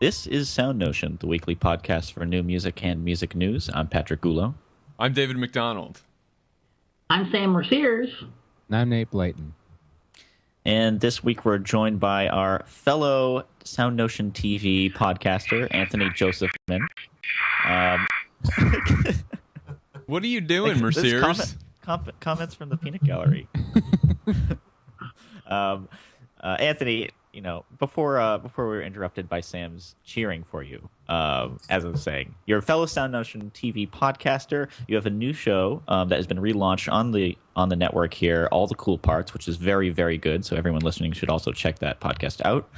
This is SoundNotion, the weekly podcast for new music and music news. I'm Patrick Gulo. I'm David McDonald. I'm Sam Merciers. And I'm Nate Blayton. And this week we're joined by our fellow SoundNotion TV podcaster, Anthony Josephman. What are you doing, Merciers? Comments from the peanut gallery. Anthony, you know, before we were interrupted by Sam's cheering for you, as I was saying, you're a fellow SoundNotion TV podcaster. You have a new show that has been relaunched on the network here, All the Cool Parts, which is very, very good. So everyone listening should also check that podcast out.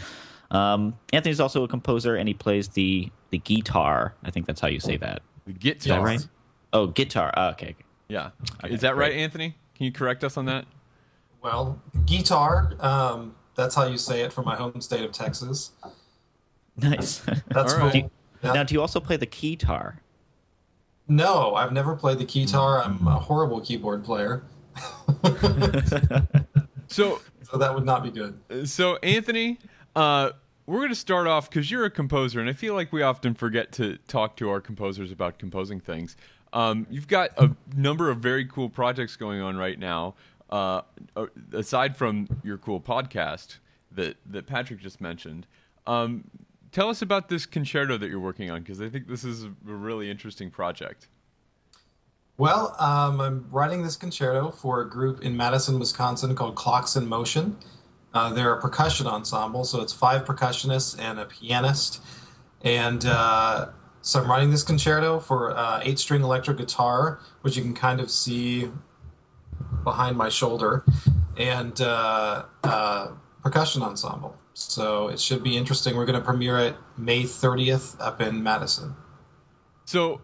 Anthony's also a composer, and he plays the guitar. I think that's how you say that. The guitar. Is that right? Oh, guitar. Okay. Yeah. Okay, is that right, great. Anthony? Can you correct us on that? Well, guitar, that's how you say it from my home state of Texas. Nice. That's All right. cool. Now, do you also play the keytar? No, I've never played the guitar. I'm a horrible keyboard player. So that would not be good. So, Anthony, we're going to start off, because you're a composer, and I feel like we often forget to talk to our composers about composing things. You've got a number of very cool projects going on right now, aside from your cool podcast that Patrick just mentioned. Tell us about this concerto that you're working on, because I think this is a really interesting project. Well, I'm writing this concerto for a group in Madison, Wisconsin called Clocks in Motion. They're a percussion ensemble, so it's 5 percussionists and a pianist. And so I'm writing this concerto for 8-string electric guitar, which you can kind of see behind my shoulder, and percussion ensemble. So it should be interesting. We're going to premiere it May 30th up in Madison. So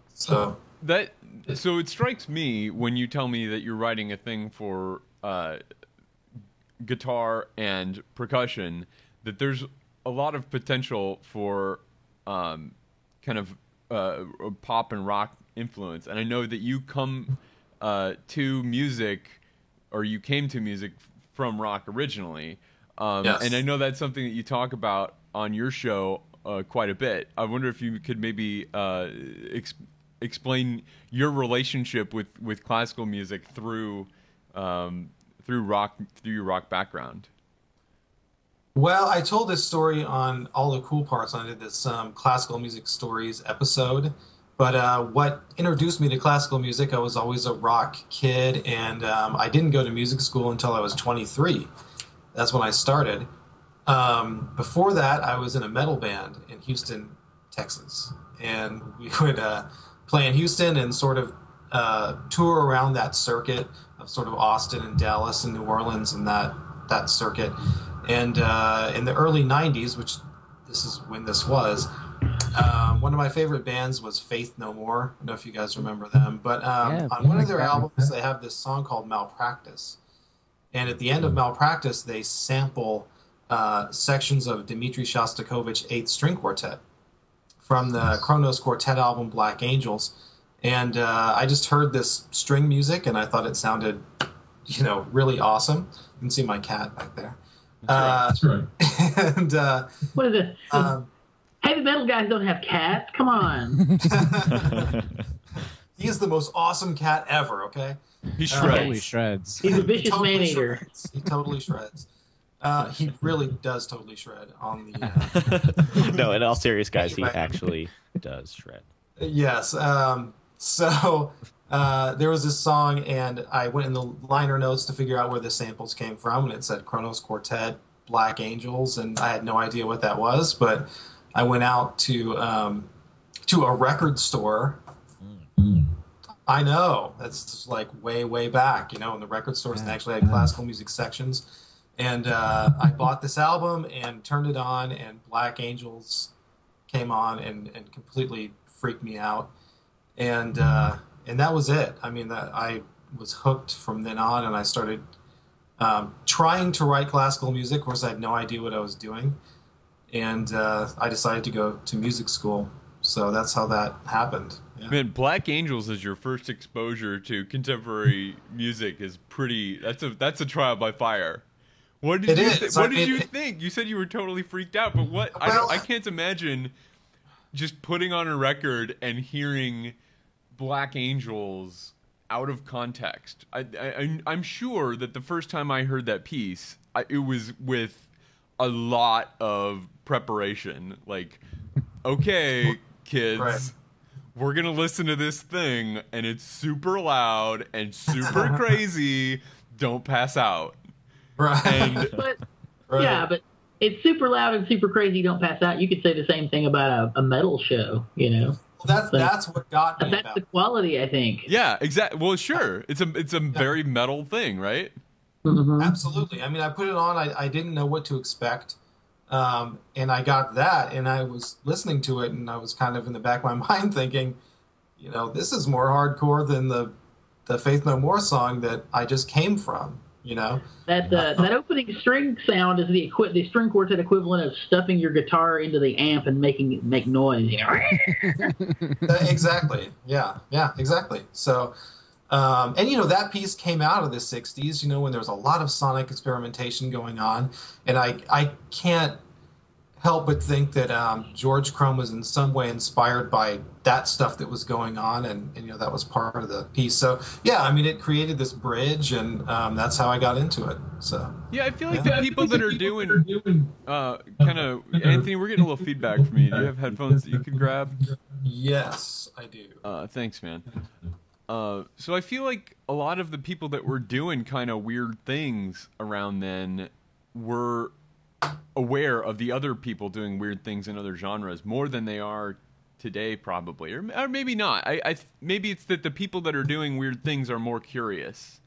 it strikes me when you tell me that you're writing a thing for guitar and percussion that there's a lot of potential for kind of pop and rock influence. And I know that you come to music, or you came to music from rock originally. Yes. And I know that's something that you talk about on your show quite a bit. I wonder if you could maybe explain your relationship with classical music through your rock background. Well, I told this story on All the Cool Parts. I did this classical music stories episode. But what introduced me to classical music, I was always a rock kid, and I didn't go to music school until I was 23. That's when I started. Before that, I was in a metal band in Houston, Texas. And we would play in Houston and sort of tour around that circuit of sort of Austin and Dallas and New Orleans and that circuit. And in the early 90s, which this is when this was, one of my favorite bands was Faith No More. I don't know if you guys remember them. But on one of their albums, they have this song called Malpractice. And at the end of Malpractice, they sample sections of Dmitri Shostakovich's 8th String Quartet from the Kronos Quartet album Black Angels. And I just heard this string music, and I thought it sounded, really awesome. You can see my cat back there. That's right. And What is it? Heavy metal guys don't have cats. Come on. he is the most awesome cat ever, okay? He shreds. Totally shreds. He's a vicious man-eater. He totally shreds. He really does totally shred on the... No, in all serious, guys, he actually does shred. Yes. So there was this song, and I went in the liner notes to figure out where the samples came from, and it said Kronos Quartet, Black Angels, and I had no idea what that was, but I went out to a record store. I know, that's just like way, way back, in the record stores, and they actually had classical music sections. And I bought this album and turned it on, and Black Angels came on and completely freaked me out. And that was it. I mean, I was hooked from then on, and I started trying to write classical music. Of course, I had no idea what I was doing. And I decided to go to music school. So that's how that happened. Yeah. Man, Black Angels as your first exposure to contemporary music is pretty. That's a trial by fire. What did you think? You said you were totally freaked out, but what? Well, I can't imagine just putting on a record and hearing Black Angels out of context. I'm sure that the first time I heard that piece, it was with a lot of preparation. Like, okay, kids. Right. We're going to listen to this thing, and it's super loud and super crazy. Don't pass out. Right. And, But Right. yeah, but it's super loud and super crazy. Don't pass out. You could say the same thing about a metal show. Well, that's what got me That's about the it. quality, I think. yeah, exactly. Well, sure. It's a very metal thing, right? Mhm. Absolutely. I mean, I put it on. I didn't know what to expect. And I got that, and I was listening to it, and I was kind of in the back of my mind thinking, this is more hardcore than the Faith No More song that I just came from. That opening string sound is the string quartet equivalent of stuffing your guitar into the amp and making it make noise. Exactly. Yeah, exactly. So, and that piece came out of the '60s. When there was a lot of sonic experimentation going on, and I can't help but think that George Crumb was in some way inspired by that stuff that was going on, and that was part of the piece. So yeah, I mean, it created this bridge, and that's how I got into it. So yeah, I feel like the people that are doing kind of Anthony, we're getting a little feedback from you. Do you have headphones that you can grab? Yes, I do. Thanks, man. So I feel like a lot of the people that were doing kind of weird things around then were aware of the other people doing weird things in other genres more than they are today, probably, or maybe not. Maybe it's that the people that are doing weird things are more curious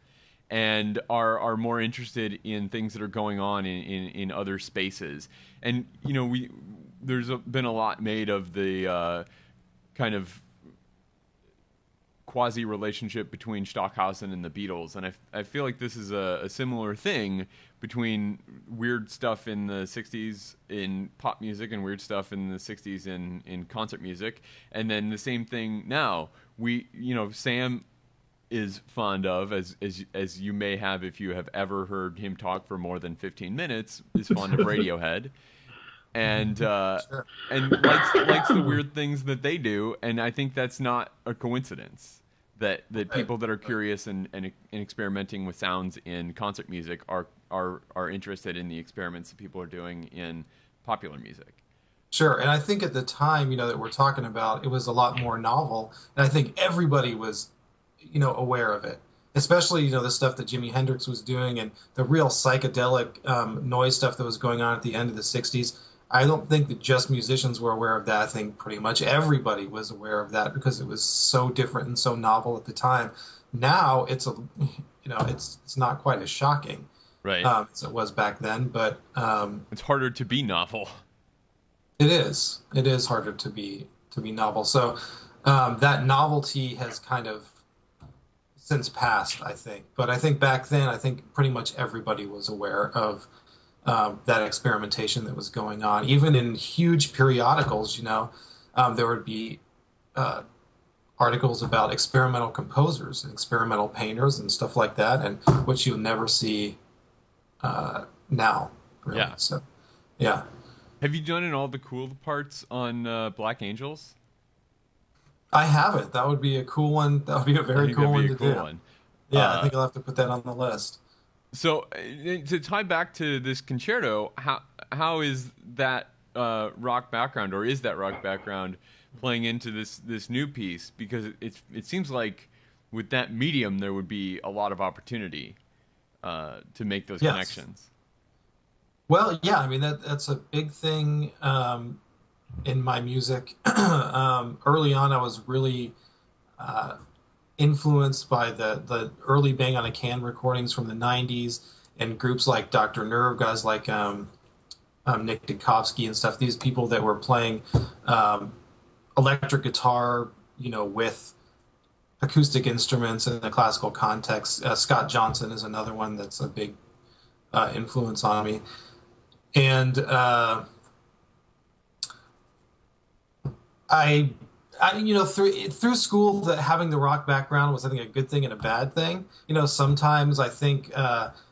and are more interested in things that are going on in other spaces. And there's been a lot made of the kind of quasi relationship between Stockhausen and the Beatles, and I feel like this is a similar thing between weird stuff in the 60s in pop music and weird stuff in the 60s in concert music, and then the same thing now. Sam is fond of, as you may have if you have ever heard him talk for more than 15 minutes, is fond of Radiohead. And Sure. and likes the weird things that they do, and I think that's not a coincidence that people that are curious and experimenting with sounds in concert music are interested in the experiments that people are doing in popular music. Sure, and I think at the time, that we're talking about, it was a lot more novel, and I think everybody was, aware of it. Especially, the stuff that Jimi Hendrix was doing and the real psychedelic noise stuff that was going on at the end of the '60s. I don't think that just musicians were aware of that. I think pretty much everybody was aware of that because it was so different and so novel at the time. Now it's it's not quite as shocking, Right. As it was back then, but It's harder to be novel. it is. It is harder to be novel. So that novelty has kind of since passed, I think. But I think back then, I think pretty much everybody was aware of that experimentation that was going on. Even in huge periodicals, there would be articles about experimental composers and experimental painters and stuff like that, and which you'll never see now. Really. Yeah. So, yeah. Have you done in all the cool parts on Black Angels? I haven't. That would be a cool one. That would be a very cool one to do. One. Yeah, I think I'll have to put that on the list. So to tie back to this concerto, how is that rock background, or is that rock background playing into this new piece? Because it seems like with that medium there would be a lot of opportunity to make those connections. Well, yeah, I mean that's a big thing in my music. Early on, I was really influenced by the early Bang on a Can recordings from the '90s and groups like Dr. Nerve, guys like Nick Dukowski and stuff. These people that were playing electric guitar, with acoustic instruments in the classical context. Scott Johnson is another one that's a big influence on me. And through school, that having the rock background was, I think, a good thing and a bad thing. Sometimes I think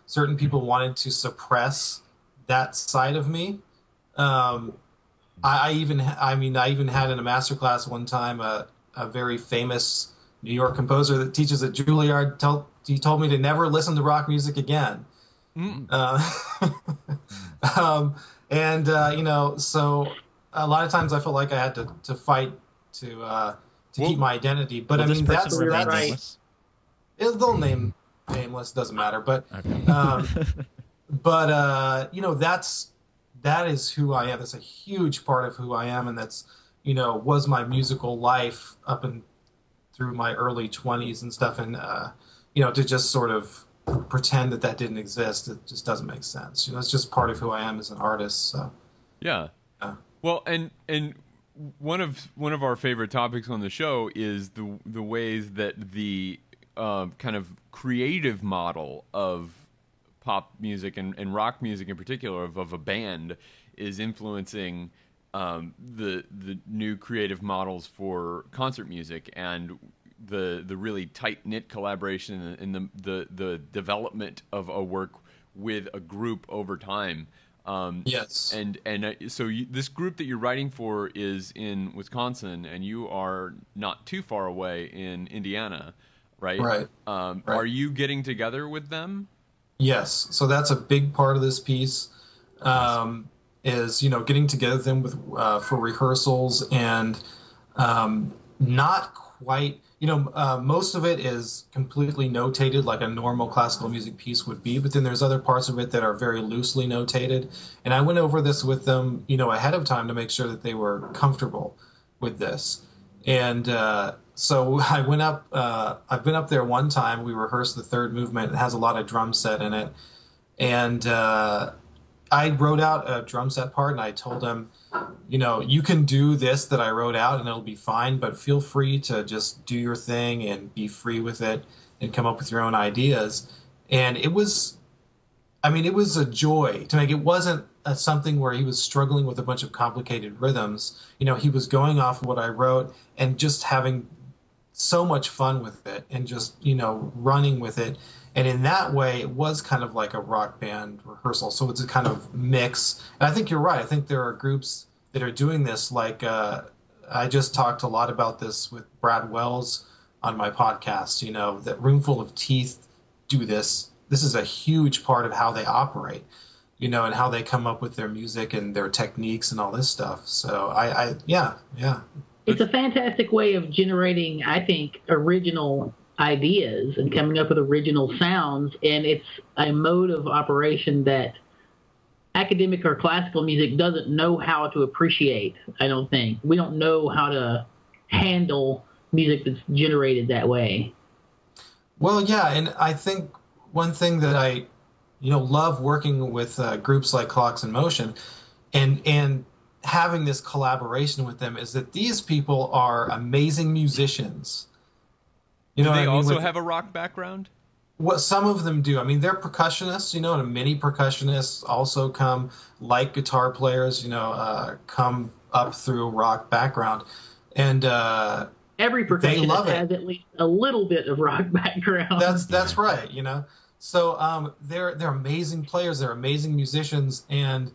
certain people wanted to suppress that side of me. I even had in a master class one time a very famous New York composer that teaches at Juilliard. He told me to never listen to rock music again. So a lot of times I felt like I had to fight to keep my identity. But I mean, that's right. They'll name nameless, doesn't matter. But okay. That is who I am. That's a huge part of who I am, and that's was my musical life up and through my early 20s and stuff. And to just sort of pretend that didn't exist, it just doesn't make sense. It's just part of who I am as an artist. So yeah. Well, and one of our favorite topics on the show is the ways that the kind of creative model of pop music and rock music in particular of a band is influencing the new creative models for concert music and the really tight-knit collaboration and the development of a work with a group over time. Yes. So this group that you're writing for is in Wisconsin, and you are not too far away in Indiana, right? Right. Right. Are you getting together with them? Yes. So that's a big part of this piece, is getting together with them for rehearsals, and not quite. Most of it is completely notated like a normal classical music piece would be, but then there's other parts of it that are very loosely notated. And I went over this with them, ahead of time to make sure that they were comfortable with this. And so I went up. I've been up there one time. We rehearsed the third movement. It has a lot of drum set in it, and I wrote out a drum set part, and I told him, you can do this that I wrote out and it'll be fine, but feel free to just do your thing and be free with it and come up with your own ideas. And it was a joy to make. It wasn't something where he was struggling with a bunch of complicated rhythms. He was going off of what I wrote and just having so much fun with it and just, running with it. And in that way, it was kind of like a rock band rehearsal. So it's a kind of mix. And I think you're right. I think there are groups that are doing this. Like I just talked a lot about this with Brad Wells on my podcast, that Roomful of Teeth do this. This is a huge part of how they operate, and how they come up with their music and their techniques and all this stuff. So yeah. It's a fantastic way of generating, I think, original ideas and coming up with original sounds, and it's a mode of operation that academic or classical music doesn't know how to appreciate. I don't think we don't know how to handle music that's generated that way. Well, yeah, and I think one thing that I love working with groups like Clocks in Motion and having this collaboration with them is that these people are amazing musicians. Do they also have a rock background? What some of them do. I mean, they're percussionists, and many percussionists also come, like guitar players, come up through a rock background. And every percussionist has at least a little bit of rock background. That's right, So they're amazing players, they're amazing musicians, and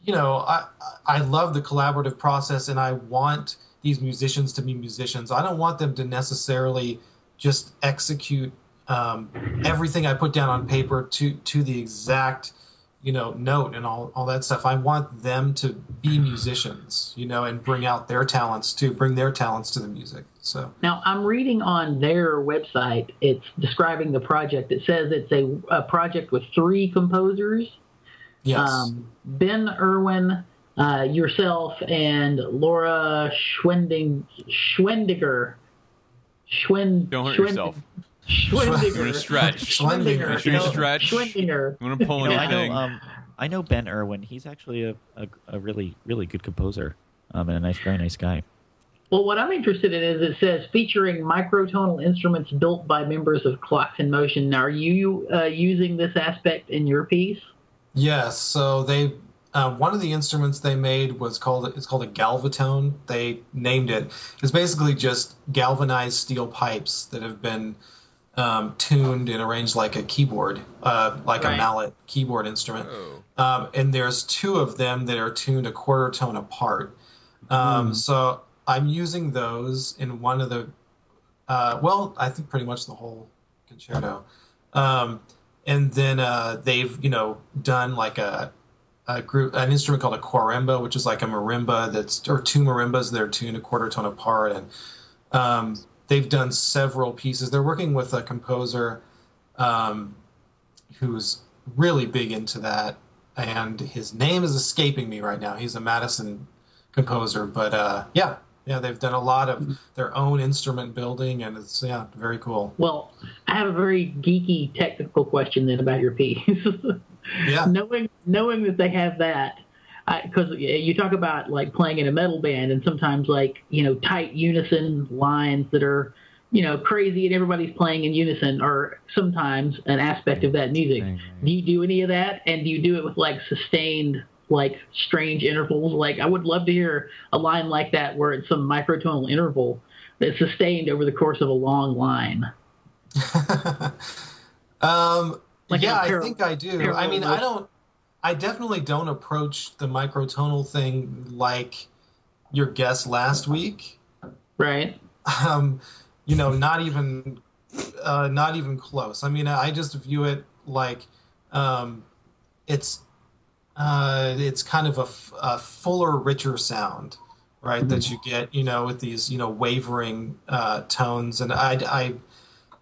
I love the collaborative process, and I want these musicians to be musicians. I don't want them to necessarily just execute everything I put down on paper to the exact, note and all that stuff. I want them to be musicians, and bring their talents to the music. So now I'm reading on their website, it's describing the project. It says it's a project with 3 composers. Yes. Ben Irwin, yourself, and Laura Schwendiger. Don't hurt yourself. Schwendiger. You want to stretch. Schwendiger. Make sure you stretch. Schwendiger. You want to pull anything. I know Ben Irwin. He's actually a really, really good composer and a very nice guy. Well, what I'm interested in is it says featuring microtonal instruments built by members of Clocks in Motion. Now, are you using this aspect in your piece? Yes. So one of the instruments they made it's called a galvatone. They named it. It's basically just galvanized steel pipes that have been tuned and arranged like a keyboard, like a mallet keyboard instrument. And there's two of them that are tuned a quarter tone apart. So I'm using those in one of the, I think pretty much the whole concerto. And then they've, done like an instrument called a quaremba, which is like a marimba or two marimbas that are tuned a quarter tone apart. And they've done several pieces. They're working with a composer who's really big into that, and his name is escaping me right now. He's a Madison composer, but they've done a lot of their own instrument building, and it's very cool. Well, I have a very geeky technical question then about your piece. Yeah, knowing that they have that. Because you talk about like playing in a metal band and sometimes like, tight unison lines that are, crazy and everybody's playing in unison are sometimes an aspect of that music. Do you do any of that? And do you do it with like sustained, like strange intervals? Like I would love to hear a line like that where it's some microtonal interval that's sustained over the course of a long line. I think I do. I mean, I definitely don't approach the microtonal thing like your guest last week. Right. Not even close. I mean, I just view it like it's kind of a fuller, richer sound, right? Mm-hmm. That you get, with these, wavering tones, and I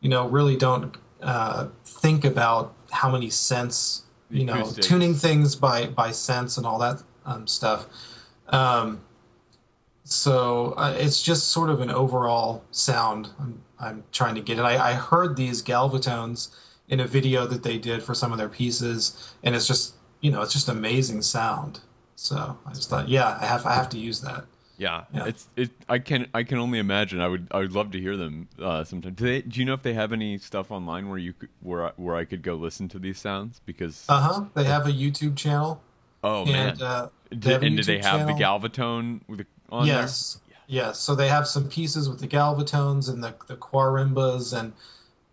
really don't think about how many cents. Tuning things by sense and all that stuff. So it's just sort of an overall sound I'm trying to get. And I heard these galvatones in a video that they did for some of their pieces, and it's just amazing sound. So I just thought, I have to use that. Yeah. I can only imagine. I would love to hear them sometime. Do you know if they have any stuff online where I could go listen to these sounds? Because they have a YouTube channel. Oh man! Do they have the galvatone on there? Yes. So they have some pieces with the galvatones and the quarembas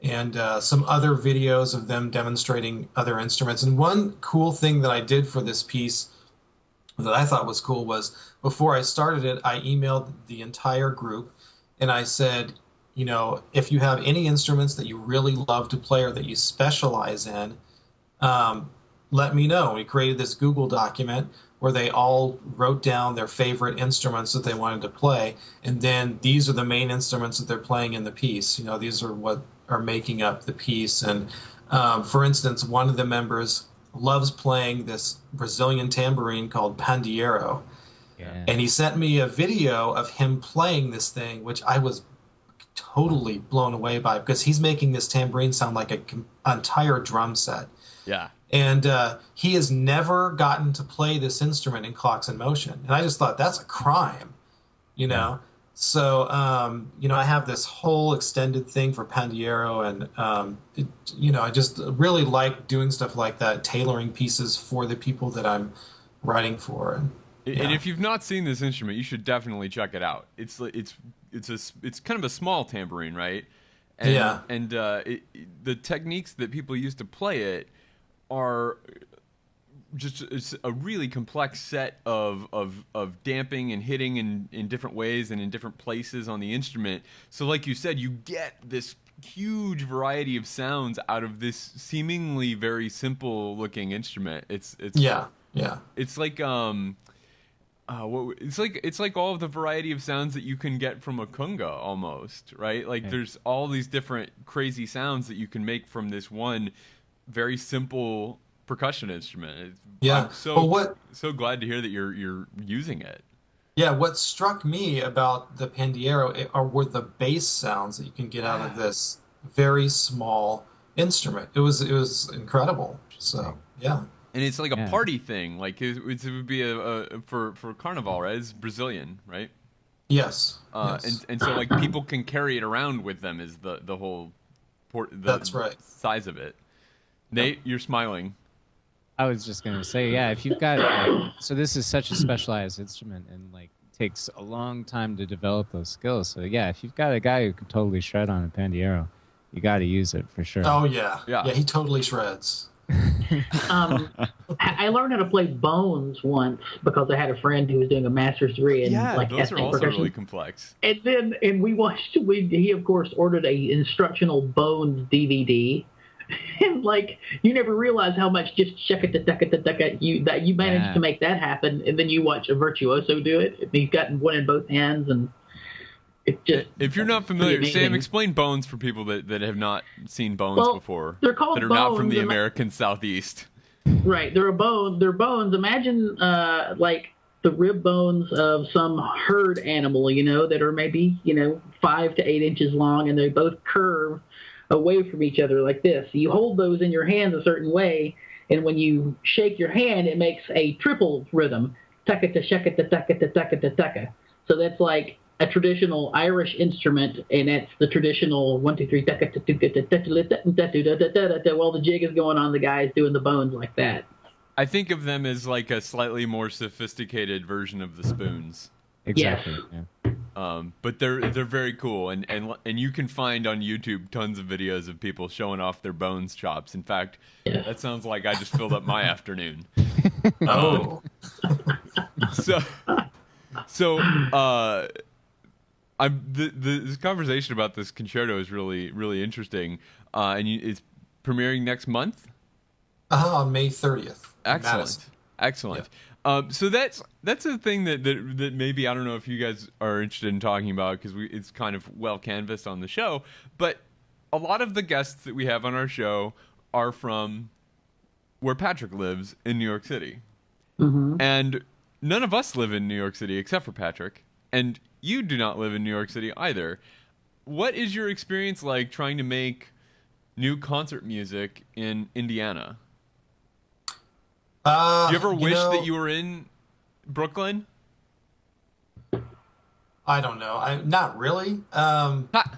and some other videos of them demonstrating other instruments. And one cool thing that I did for this piece that I thought was cool was before I started it, I emailed the entire group and I said, if you have any instruments that you really love to play or that you specialize in, let me know. We created this Google document where they all wrote down their favorite instruments that they wanted to play, and then these are the main instruments that they're playing in the piece. These are what are making up the piece. And for instance, one of the members loves playing this Brazilian tambourine called pandeiro. Yeah. And he sent me a video of him playing this thing, which I was totally blown away by because he's making this tambourine sound like an entire drum set. Yeah. And he has never gotten to play this instrument in Clocks in Motion. And I just thought, that's a crime, Yeah. So, I have this whole extended thing for pandeiro, and, I just really like doing stuff like that, tailoring pieces for the people that I'm writing for. And if you've not seen this instrument, you should definitely check it out. It's kind of a small tambourine, right? And, And the techniques that people use to play it are it's a really complex set of damping and hitting in different ways and in different places on the instrument. So like you said, you get this huge variety of sounds out of this seemingly very simple looking instrument. It's It's like it's like all of the variety of sounds that you can get from a kunga almost, right? Like there's all these different crazy sounds that you can make from this one very simple percussion instrument. I'm so glad to hear that you're using it. Yeah, what struck me about the pandeiro were the bass sounds that you can get out of this very small instrument. It was incredible. So yeah, and it's like a party thing. Like it would be for Carnival, right? It's Brazilian, right? Yes. And so like people can carry it around with them is the whole that's right. size of it. Nate, you're smiling. I was just gonna say, yeah, if you've got like, so this is such a specialized instrument and like takes a long time to develop those skills. So yeah, if you've got a guy who can totally shred on a pandiero, you got to use it for sure. Oh yeah, Yeah. he totally shreds. I learned how to play bones once because I had a friend who was doing a master's degree in Yeah, like those are ethnic also percussion. really complex. And we watched. He of course ordered a instructional bones DVD, and like you never realize how much just you managed to make that happen, and then you watch a virtuoso do it. And he's got one in both hands, and it just. If you're not familiar, amazing. Sam, explain bones for people that have not seen bones before. They're called that are not from bones, the and American Southeast. Right, they're bones. Imagine like the rib bones of some herd animal, that are maybe 5 to 8 inches long, and they both curve away from each other like this. You hold those in your hands a certain way, and when you shake your hand, it makes a triple rhythm. Taka ta shaka ta taka ta taka ta taka. So that's like a traditional Irish instrument, and that's the traditional 1 2 3 taka ta taka ta ta ta. While the jig is going on, the guy's doing the bones like that. I think of them as like a slightly more sophisticated version of the spoons. Exactly. Yes. Yeah. But they're very cool, and you can find on YouTube tons of videos of people showing off their bones chops. In fact, that sounds like I just filled up my afternoon. Oh. This conversation about this concerto is really interesting, and it's premiering next month. On May 30th. Excellent. Yeah. So that's a thing that maybe I don't know if you guys are interested in talking about because it's kind of well canvassed on the show. But a lot of the guests that we have on our show are from where Patrick lives in New York City, and none of us live in New York City except for Patrick, and you do not live in New York City either. What is your experience like trying to make new concert music in Indiana? Do you ever wish that you were in Brooklyn? I don't know. Not really. But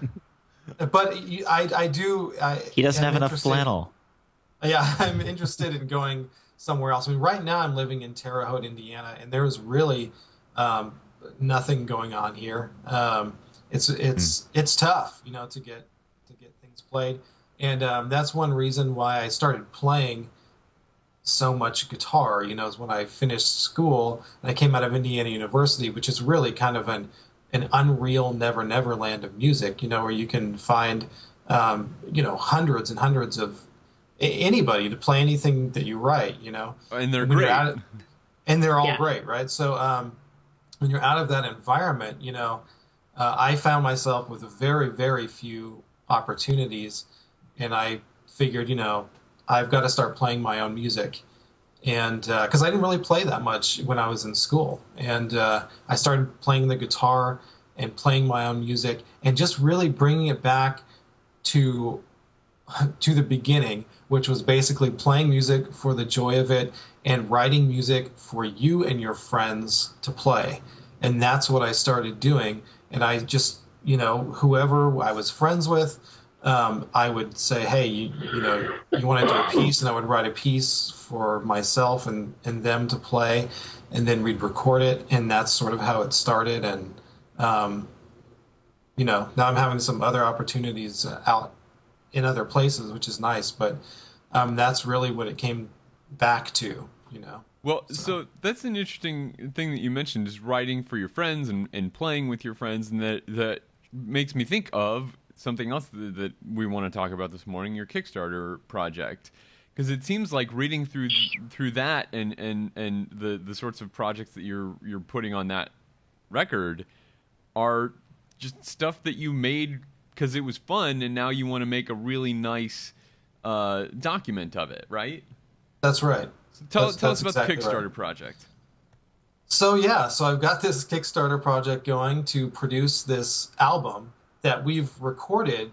I do. He doesn't have enough flannel. Yeah, I'm interested in going somewhere else. I mean, right now I'm living in Terre Haute, Indiana, and there's really nothing going on here. It's tough, to get things played, and that's one reason why I started playing so much guitar, is when I finished school and I came out of Indiana University, which is really kind of an unreal never land of music, where you can find, hundreds and hundreds of anybody to play anything that you write, And they're great. And they're all great, right? So when you're out of that environment, I found myself with very, very few opportunities, and I figured, I've got to start playing my own music. And because I didn't really play that much when I was in school. And I started playing the guitar and playing my own music and just really bringing it back to the beginning, which was basically playing music for the joy of it and writing music for you and your friends to play. And that's what I started doing. And I just, whoever I was friends with, I would say, hey, you want to do a piece, and I would write a piece for myself and them to play, and then we'd record it, and that's sort of how it started. And now I'm having some other opportunities out in other places, which is nice, but that's really what it came back to, Well, so that's an interesting thing that you mentioned, is writing for your friends and playing with your friends, and that makes me think of something else that we want to talk about this morning, your Kickstarter project. Because it seems like reading through that and the sorts of projects that you're putting on that record are just stuff that you made because it was fun, and now you want to make a really nice document of it, right? That's right. So tell us about exactly the Kickstarter right. project. So I've got this Kickstarter project going to produce this album that we've recorded,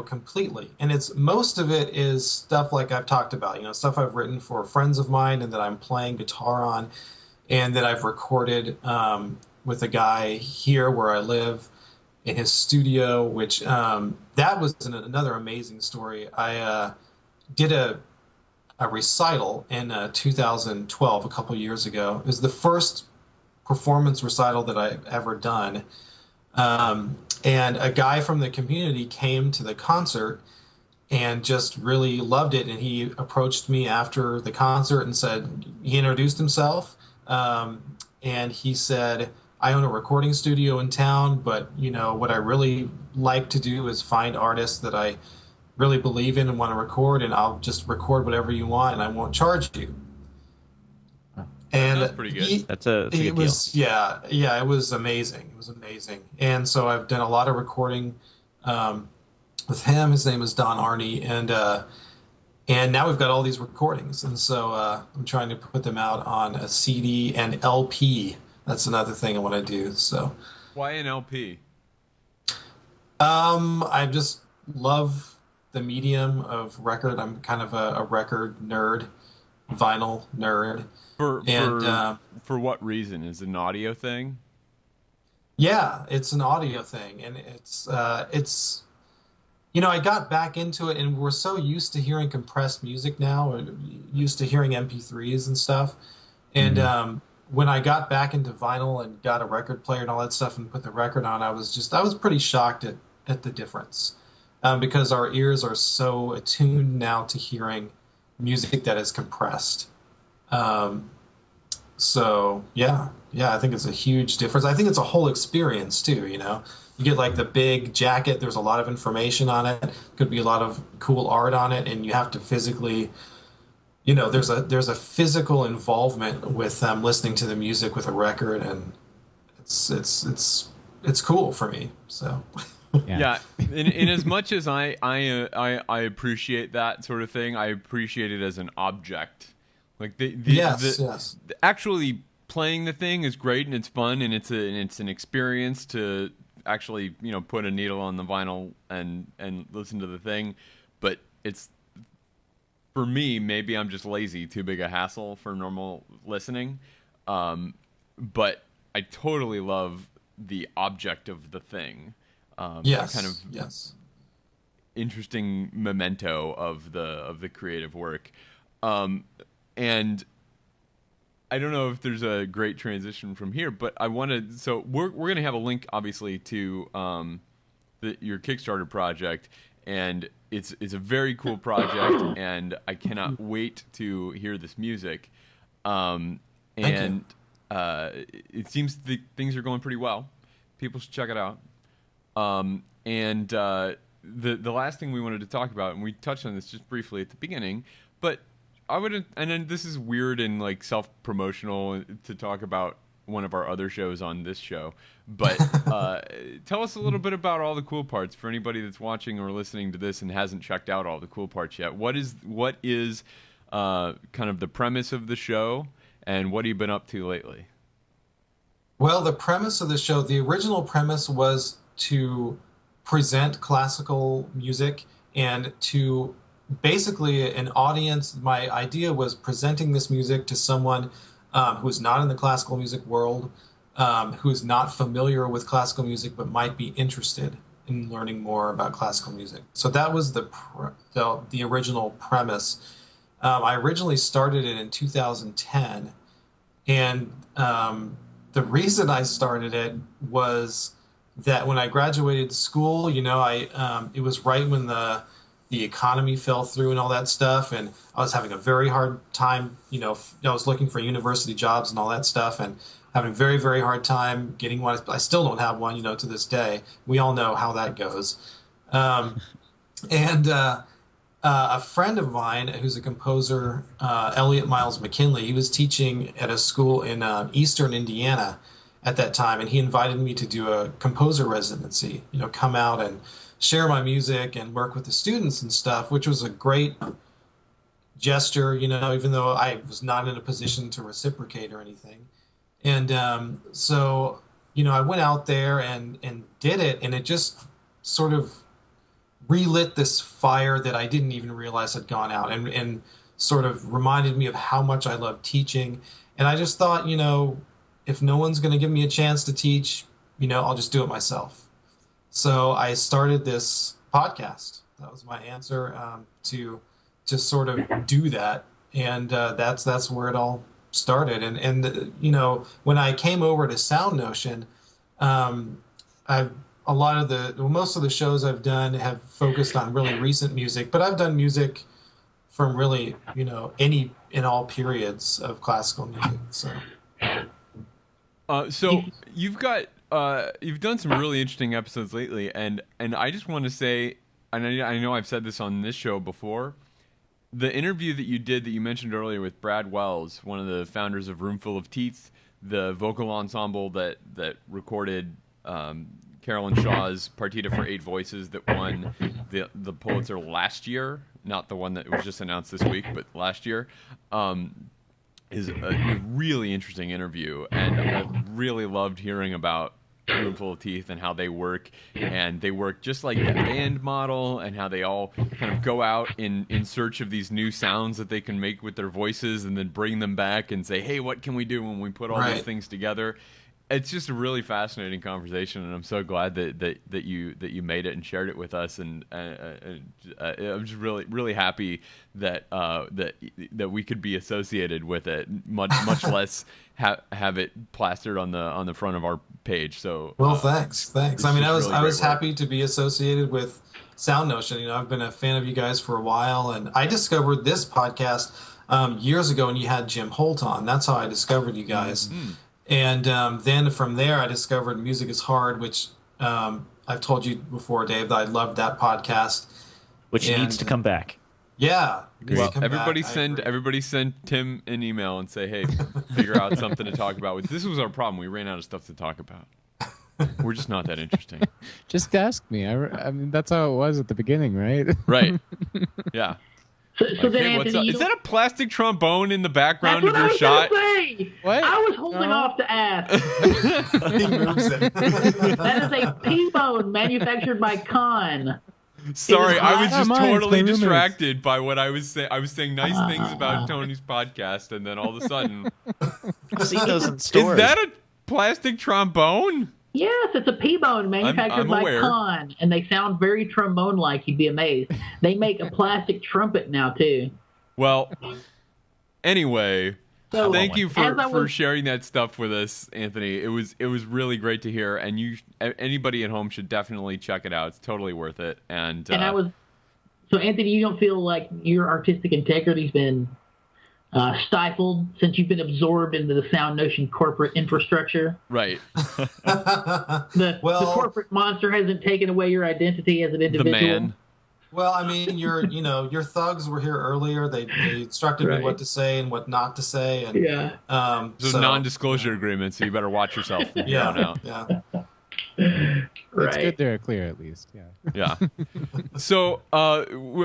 completely. And most of it is stuff like I've talked about, stuff I've written for friends of mine and that I'm playing guitar on, and that I've recorded with a guy here where I live in his studio, which that was another amazing story. I did a a recital in 2012, a couple years ago. It was the first performance recital that I've ever done. And a guy from the community came to the concert and just really loved it. And he approached me after the concert and said, he introduced himself. And he said, I own a recording studio in town, but what I really like to do is find artists that I really believe in and want to record, and I'll just record whatever you want and I won't charge you. And that's pretty good. That's a good deal. Yeah, it was amazing. It was amazing. And so I've done a lot of recording with him. His name is Don Arney, and now we've got all these recordings, and so I'm trying to put them out on a CD and LP. That's another thing I want to do. So why an LP? I just love the medium of record. I'm kind of a record nerd, vinyl nerd. For what reason? Is it an audio thing? Yeah, it's an audio thing, and it's I got back into it, and we're so used to hearing compressed music now, or used to hearing MP3s and stuff. And when I got back into vinyl and got a record player and all that stuff and put the record on, I was pretty shocked at the difference, because our ears are so attuned now to hearing music that is compressed. So yeah, I think it's a huge difference. I think it's a whole experience too. You get like the big jacket. There's a lot of information on it. Could be a lot of cool art on it, and you have to physically, there's a physical involvement with listening to the music with a record, and it's cool for me. So. Yeah. In as much as I appreciate that sort of thing, I appreciate it as an object. Like yes. Actually playing the thing is great and it's fun and it's an experience to actually put a needle on the vinyl and listen to the thing. But it's, for me, maybe I'm just lazy, too big a hassle for normal listening. But I totally love the object of the thing. Yes. Kind of interesting memento of the creative work. And I don't know if there's a great transition from here, but I wanted, so we're going to have a link obviously to your Kickstarter project, and it's a very cool project, and I cannot wait to hear this music. It seems things are going pretty well. People should check it out. The last thing we wanted to talk about, and we touched on this just briefly at the beginning, but I wouldn't, and then this is weird and like self-promotional to talk about one of our other shows on this show, but tell us a little bit about all the cool parts for anybody that's watching or listening to this and hasn't checked out all the cool parts yet. What is kind of the premise of the show, and what have you been up to lately? Well, the premise of the show, the original premise was to present classical music and to basically an audience. My idea was presenting this music to someone who's not in the classical music world, who's not familiar with classical music but might be interested in learning more about classical music. So that was the original premise. I originally started it in 2010, and the reason I started it was that when I graduated school, it was right when the economy fell through and all that stuff, and I was having a very hard time. I was looking for university jobs and all that stuff, and having a very, very hard time getting one. I still don't have one, to this day. We all know how that goes. A friend of mine who's a composer, Elliot Miles McKinley, he was teaching at a school in eastern Indiana at that time, and he invited me to do a composer residency, come out and share my music and work with the students and stuff, which was a great gesture, even though I was not in a position to reciprocate or anything. And so, I went out there and did it, and it just sort of relit this fire that I didn't even realize had gone out, and sort of reminded me of how much I love teaching. And I just thought, if no one's going to give me a chance to teach, I'll just do it myself. So I started this podcast. That was my answer to sort of do that. and that's where it all started. And you know, when I came over to SoundNotion, most of the shows I've done have focused on really recent music, but I've done music from really, you know, any and all periods of classical music. So you've done some really interesting episodes lately, and I just want to say, and I know I've said this on this show before, the interview that you mentioned earlier with Brad Wells, one of the founders of Roomful of Teeth, the vocal ensemble that recorded Carolyn Shaw's Partita for 8 Voices that won the Pulitzer last year, not the one that was just announced this week, but last year, is a really interesting interview, and I really loved hearing about Roomful of Teeth and how they work, and they work just like that band model, and how they all kind of go out in search of these new sounds that they can make with their voices, and then bring them back and say, hey, what can we do when we put all these things together? It's just a really fascinating conversation, and I'm so glad that you made it and shared it with us. And I'm just really happy that we could be associated with it, much less have it plastered on the front of our page. So well, thanks. I mean, I was happy to be associated with SoundNotion. You know, I've been a fan of you guys for a while, and I discovered this podcast years ago when you had Jim Holt on. That's how I discovered you guys. Mm-hmm. And then from there, I discovered Music is Hard, which I've told you before, Dave, that I loved that podcast. Which needs to come back. Yeah. Well, everybody send Tim an email and say, hey, figure out something to talk about. This was our problem. We ran out of stuff to talk about. We're just not that interesting. Just ask me. I mean, that's how it was at the beginning, right? Right. Yeah. So then, hey, Anthony, is that a plastic trombone in the background of your shot? Say. What? I was holding off to ask. He moves it. That is a P-bone manufactured by Kahn. Sorry, I was just totally distracted by what I was saying. I was saying nice things about Tony's podcast, and then all of a sudden, I've seen those in stores. Is that a plastic trombone? Yes, it's a P-bone manufactured by Kahn, and they sound very trombone-like. You'd be amazed. They make a plastic trumpet now too. Well, anyway, thank you for sharing that stuff with us, Anthony. It was really great to hear, and anybody at home should definitely check it out. It's totally worth it. So Anthony, you don't feel like your artistic integrity's been stifled since you've been absorbed into the SoundNotion corporate infrastructure? Right. The corporate monster hasn't taken away your identity as an individual. The man. Well, I mean, your thugs were here earlier. They instructed me what to say and what not to say. And, There's a non-disclosure agreement, so you better watch yourself from here on out. Yeah. It's good they're clear, at least. Yeah. So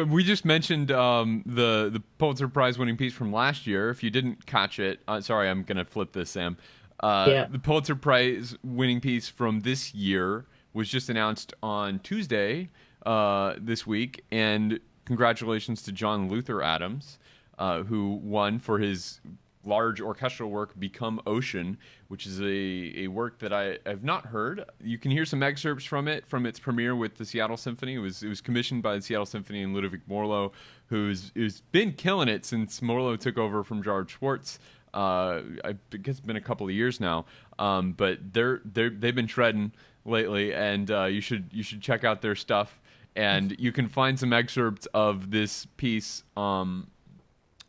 we just mentioned the Pulitzer Prize winning piece from last year. If you didn't catch it, sorry, I'm going to flip this, Sam. The Pulitzer Prize winning piece from this year was just announced on Tuesday this week, and congratulations to John Luther Adams, who won for his large orchestral work Become Ocean, which is a work that I have not heard. You can hear some excerpts from it from its premiere with the Seattle Symphony. It was commissioned by the Seattle Symphony and Ludovic Morlow, who's been killing it since Morlow took over from George Schwartz. I guess it's been a couple of years now, but they've been shredding lately, and you should check out their stuff. And you can find some excerpts of this piece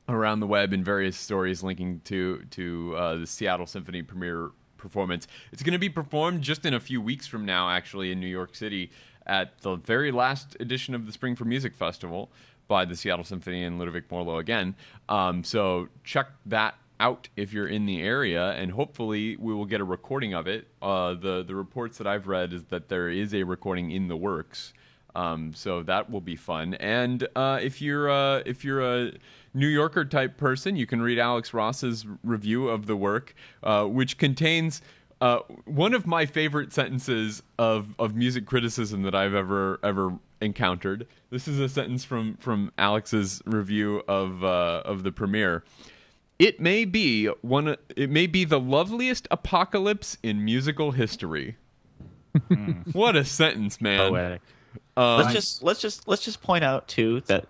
around the web in various stories linking to the Seattle Symphony premiere performance. It's going to be performed just in a few weeks from now, actually, in New York City at the very last edition of the Spring for Music Festival by the Seattle Symphony and Ludovic Morlow again. So check that out if you're in the area, and hopefully we will get a recording of it. The reports that I've read is that there is a recording in the works. So that will be fun. And if you're a New Yorker type person, you can read Alex Ross's review of the work, which contains one of my favorite sentences of music criticism that I've ever encountered. This is a sentence from Alex's review of the premiere. It may be the loveliest apocalypse in musical history. What a sentence, man. Poetic. Let's just point out too that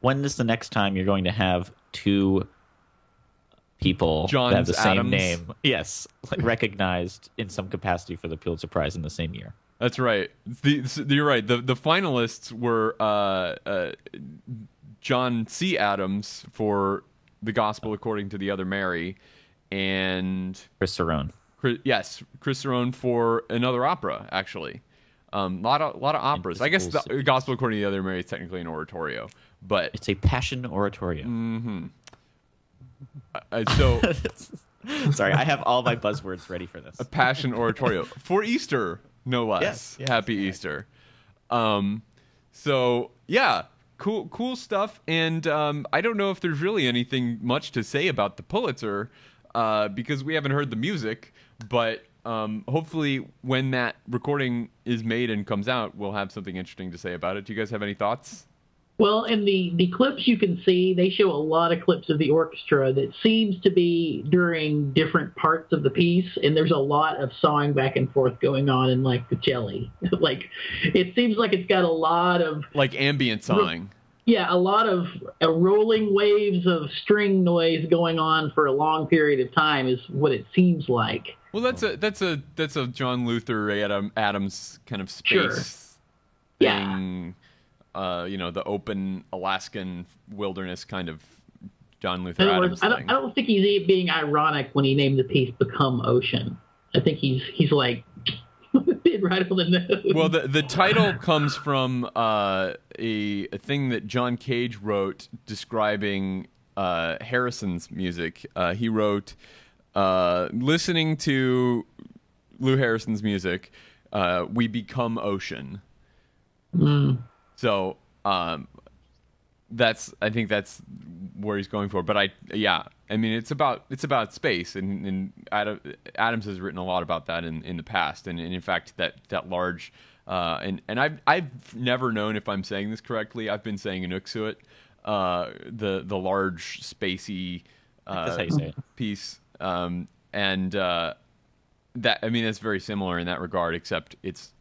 when is the next time you're going to have two people Johns that have the same Adams. name. Yes, like recognized in some capacity for the Pulitzer Prize in the same year. That's right. You're right. The finalists were John C. Adams for The Gospel According to the Other Mary, and Chris Cerrone. Chris Cerrone for another opera, actually. Lot of operas. I guess the Gospel According to the Other Mary is technically an oratorio, but It's a passion oratorio. so Sorry, I have all my buzzwords ready for this. a passion oratorio for Easter, no less. Yes, Happy Easter. So yeah, cool stuff. And I don't know if there's really anything much to say about the Pulitzer because we haven't heard the music, but hopefully when that recording is made and comes out, we'll have something interesting to say about it. Do you guys have any thoughts? Well, in the clips you can see, they show a lot of clips of the orchestra that seems to be during different parts of the piece, and there's a lot of sawing back and forth going on in, like, the cello. Like, it seems like it's got a lot of... Like ambient sawing. Yeah, a lot of rolling waves of string noise going on for a long period of time is what it seems like. Well, that's a John Luther Adams kind of space Yeah. thing. The open Alaskan wilderness kind of John Luther In other Adams words, thing. I don't think he's being ironic when he named the piece "Become Ocean." I think he's like bit right on the nose. Well, the title comes from a thing that John Cage wrote describing Harrison's music. He wrote, listening to Lou Harrison's music, we become ocean. So I think that's where he's going for. But I mean, it's about space, and Adams has written a lot about that in the past, and in fact that large and I've never known if I'm saying this correctly. I've been saying Inuksut, the large spacey That's how you say it. piece, that, I mean, it's very similar in that regard, except it's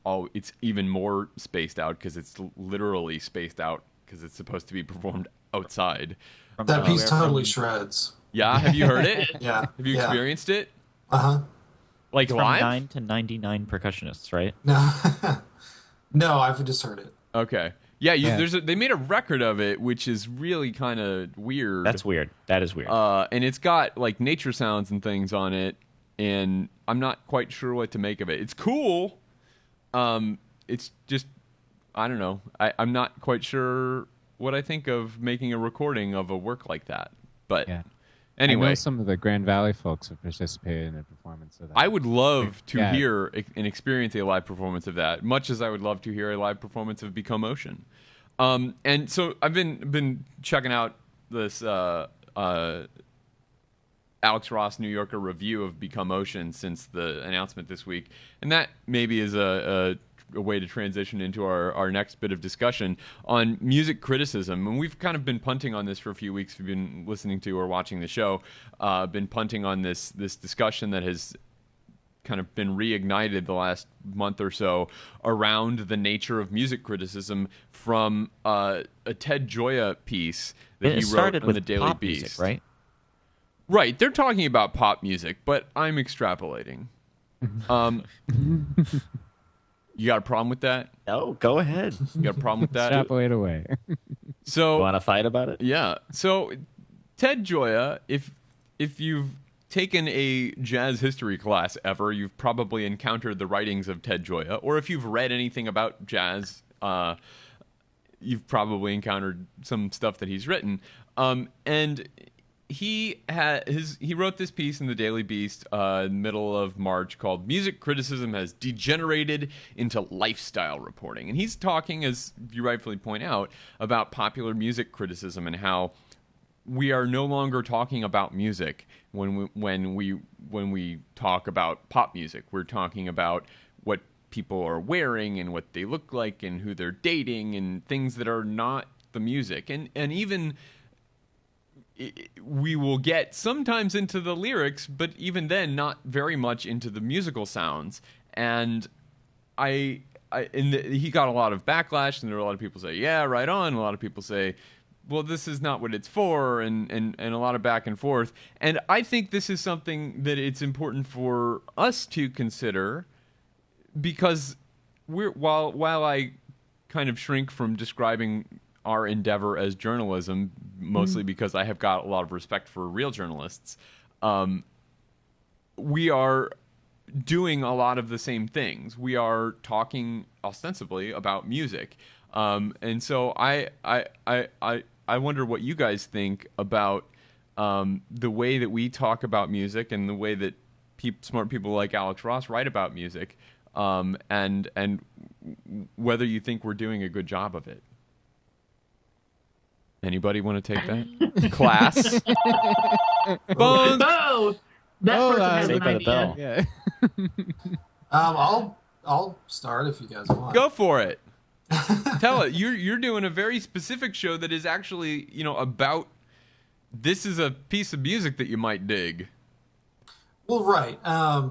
even more spaced out because it's literally spaced out because it's supposed to be performed outside. That piece totally shreds. Yeah, have you heard it? Yeah. Have you experienced it? Uh-huh. Like From live? 9 to 99 percussionists, right? No. No, I've just heard it. Okay. Yeah, Yeah. they made a record of it, which is really kind of weird. That's weird. That is weird. And it's got like nature sounds and things on it, and I'm not quite sure what to make of it. It's cool. It's just, I don't know. I'm not quite sure what I think of making a recording of a work like that. But Yeah. I anyway, know some of the Grand Valley folks have participated in a performance of that. I would love to Yeah. hear and experience a live performance of that, much as I would love to hear a live performance of Become Ocean. And so I've been checking out this Alex Ross New Yorker review of Become Ocean since the announcement this week, and that maybe is a way to transition into our next bit of discussion on music criticism. And we've kind of been punting on this for a few weeks. If you've been listening to or watching the show, been punting on this discussion that has kind of been reignited the last month or so around the nature of music criticism from a Ted Gioia piece that it he started wrote on with the Daily pop Beast. music, right? Right, they're talking about pop music, but I'm extrapolating. You got a problem with that? No, go ahead. You got a problem with that? Extrapolate away. So, Want to fight about it? yeah. So, Ted Gioia, if you've taken a jazz history class ever, you've probably encountered the writings of Ted Gioia, or if you've read anything about jazz, you've probably encountered some stuff that he's written. And he wrote this piece in the Daily Beast middle of March called "Music Criticism Has Degenerated into Lifestyle Reporting," and he's talking, as you rightfully point out, about popular music criticism and how we are no longer talking about music when we talk about pop music. We're talking about what people are wearing and what they look like and who they're dating and things that are not the music, and even we will get sometimes into the lyrics, but even then, not very much into the musical sounds. And he got a lot of backlash, and there were a lot of people say, "Yeah, right on." A lot of people say, well, this is not what it's for, and a lot of back and forth. And I think this is something that it's important for us to consider, because while I kind of shrink from describing our endeavor as journalism, mostly because I have got a lot of respect for real journalists, we are doing a lot of the same things. We are talking ostensibly about music. And so I wonder what you guys think about the way that we talk about music and the way that smart people like Alex Ross write about music, and whether you think we're doing a good job of it. Anybody want to take that? Class? Bones! Oh, that person has Saved an by the idea. bell. Yeah. I'll start if you guys want. Go for it. Tell it. You're doing a very specific show that is actually, about, this is a piece of music that you might dig. Well, right. I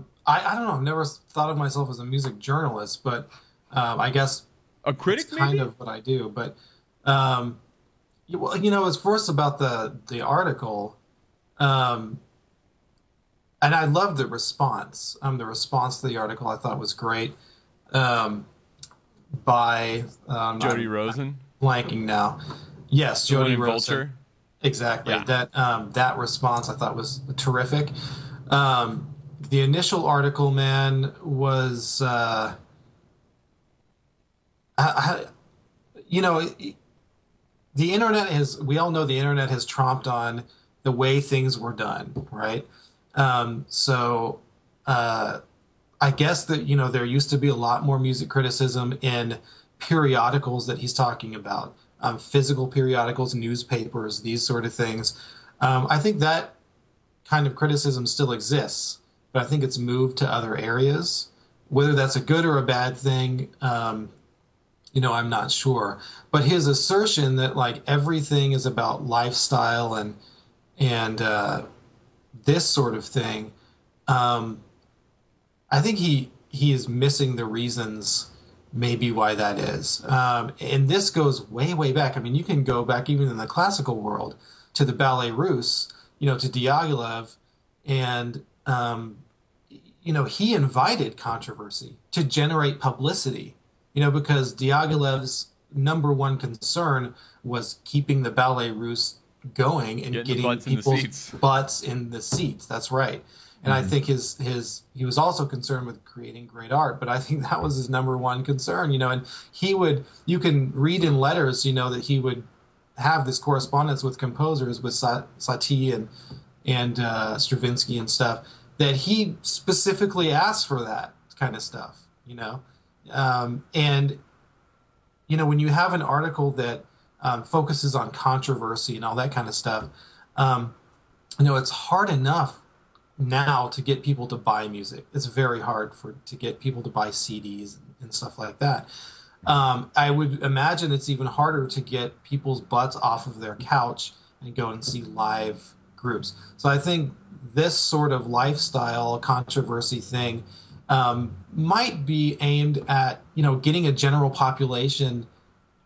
don't know. I've never thought of myself as a music journalist, but I guess A critic, that's kind maybe? of what I do. But well, as first about the article, and I loved the response. The response to the article I thought was great. By Jody Rosen? blanking now. Yes, The one Jody in Rosen. Vulture? Exactly. Yeah. That response I thought was terrific. The initial article, man, was the internet has. We all know the internet has tromped on the way things were done, right? So I guess that there used to be a lot more music criticism in periodicals that he's talking about, physical periodicals, newspapers, these sort of things. I think that kind of criticism still exists, but I think it's moved to other areas. Whether that's a good or a bad thing, I'm not sure. But his assertion that like everything is about lifestyle and this sort of thing, I think he is missing the reasons maybe why that is. And this goes way, way back. I mean, you can go back even in the classical world to the Ballet Russe, to Diaghilev, and he invited controversy to generate publicity, because Diaghilev's number one concern was keeping the Ballet Russe going and getting people's butts in the seats. That's right. And I think he was also concerned with creating great art, but I think that was his number one concern, and you can read in letters, that he would have this correspondence with composers, with Satie and Stravinsky and stuff, that he specifically asked for that kind of stuff, and, when you have an article that focuses on controversy and all that kind of stuff, it's hard enough now to get people to buy music. It's very hard to get people to buy CDs and stuff like that. I would imagine it's even harder to get people's butts off of their couch and go and see live groups. So I think this sort of lifestyle controversy thing might be aimed at, getting a general population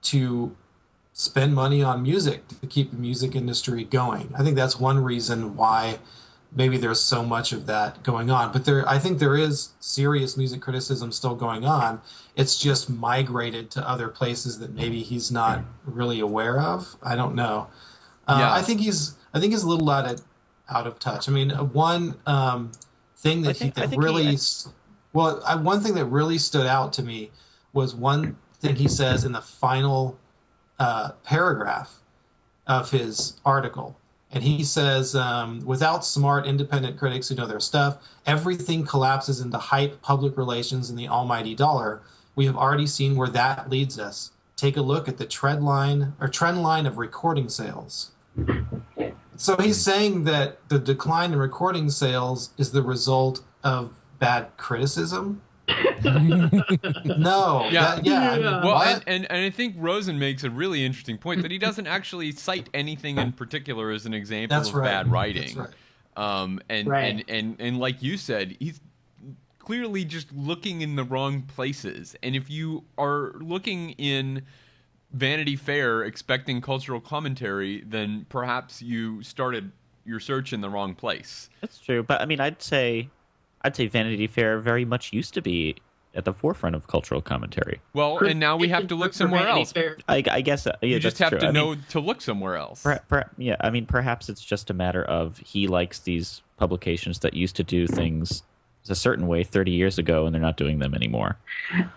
to spend money on music to keep the music industry going. I think that's one reason why maybe there's so much of that going on. But I think there is serious music criticism still going on. It's just migrated to other places that maybe he's not really aware of. I don't know. I think he's a little out of touch. I mean, one thing that one thing that really stood out to me was one thing he says in the final paragraph of his article. And he says, without smart, independent critics who know their stuff, everything collapses into hype, public relations, and the almighty dollar. We have already seen where that leads us. Take a look at the trend line of recording sales. So he's saying that the decline in recording sales is the result of bad criticism. No. Yeah. Well, and I think Rosen makes a really interesting point that he doesn't actually cite anything in particular as an example of bad writing. That's right. And like you said, he's clearly just looking in the wrong places. And if you are looking in Vanity Fair expecting cultural commentary, then perhaps you started your search in the wrong place. That's true, but I mean, I'd say Vanity Fair very much used to be at the forefront of cultural commentary. Well, and now we have to look somewhere else. I guess you just have to true. know to look somewhere else. Yeah, I mean, perhaps it's just a matter of he likes these publications that used to do things a certain way 30 years ago, and they're not doing them anymore.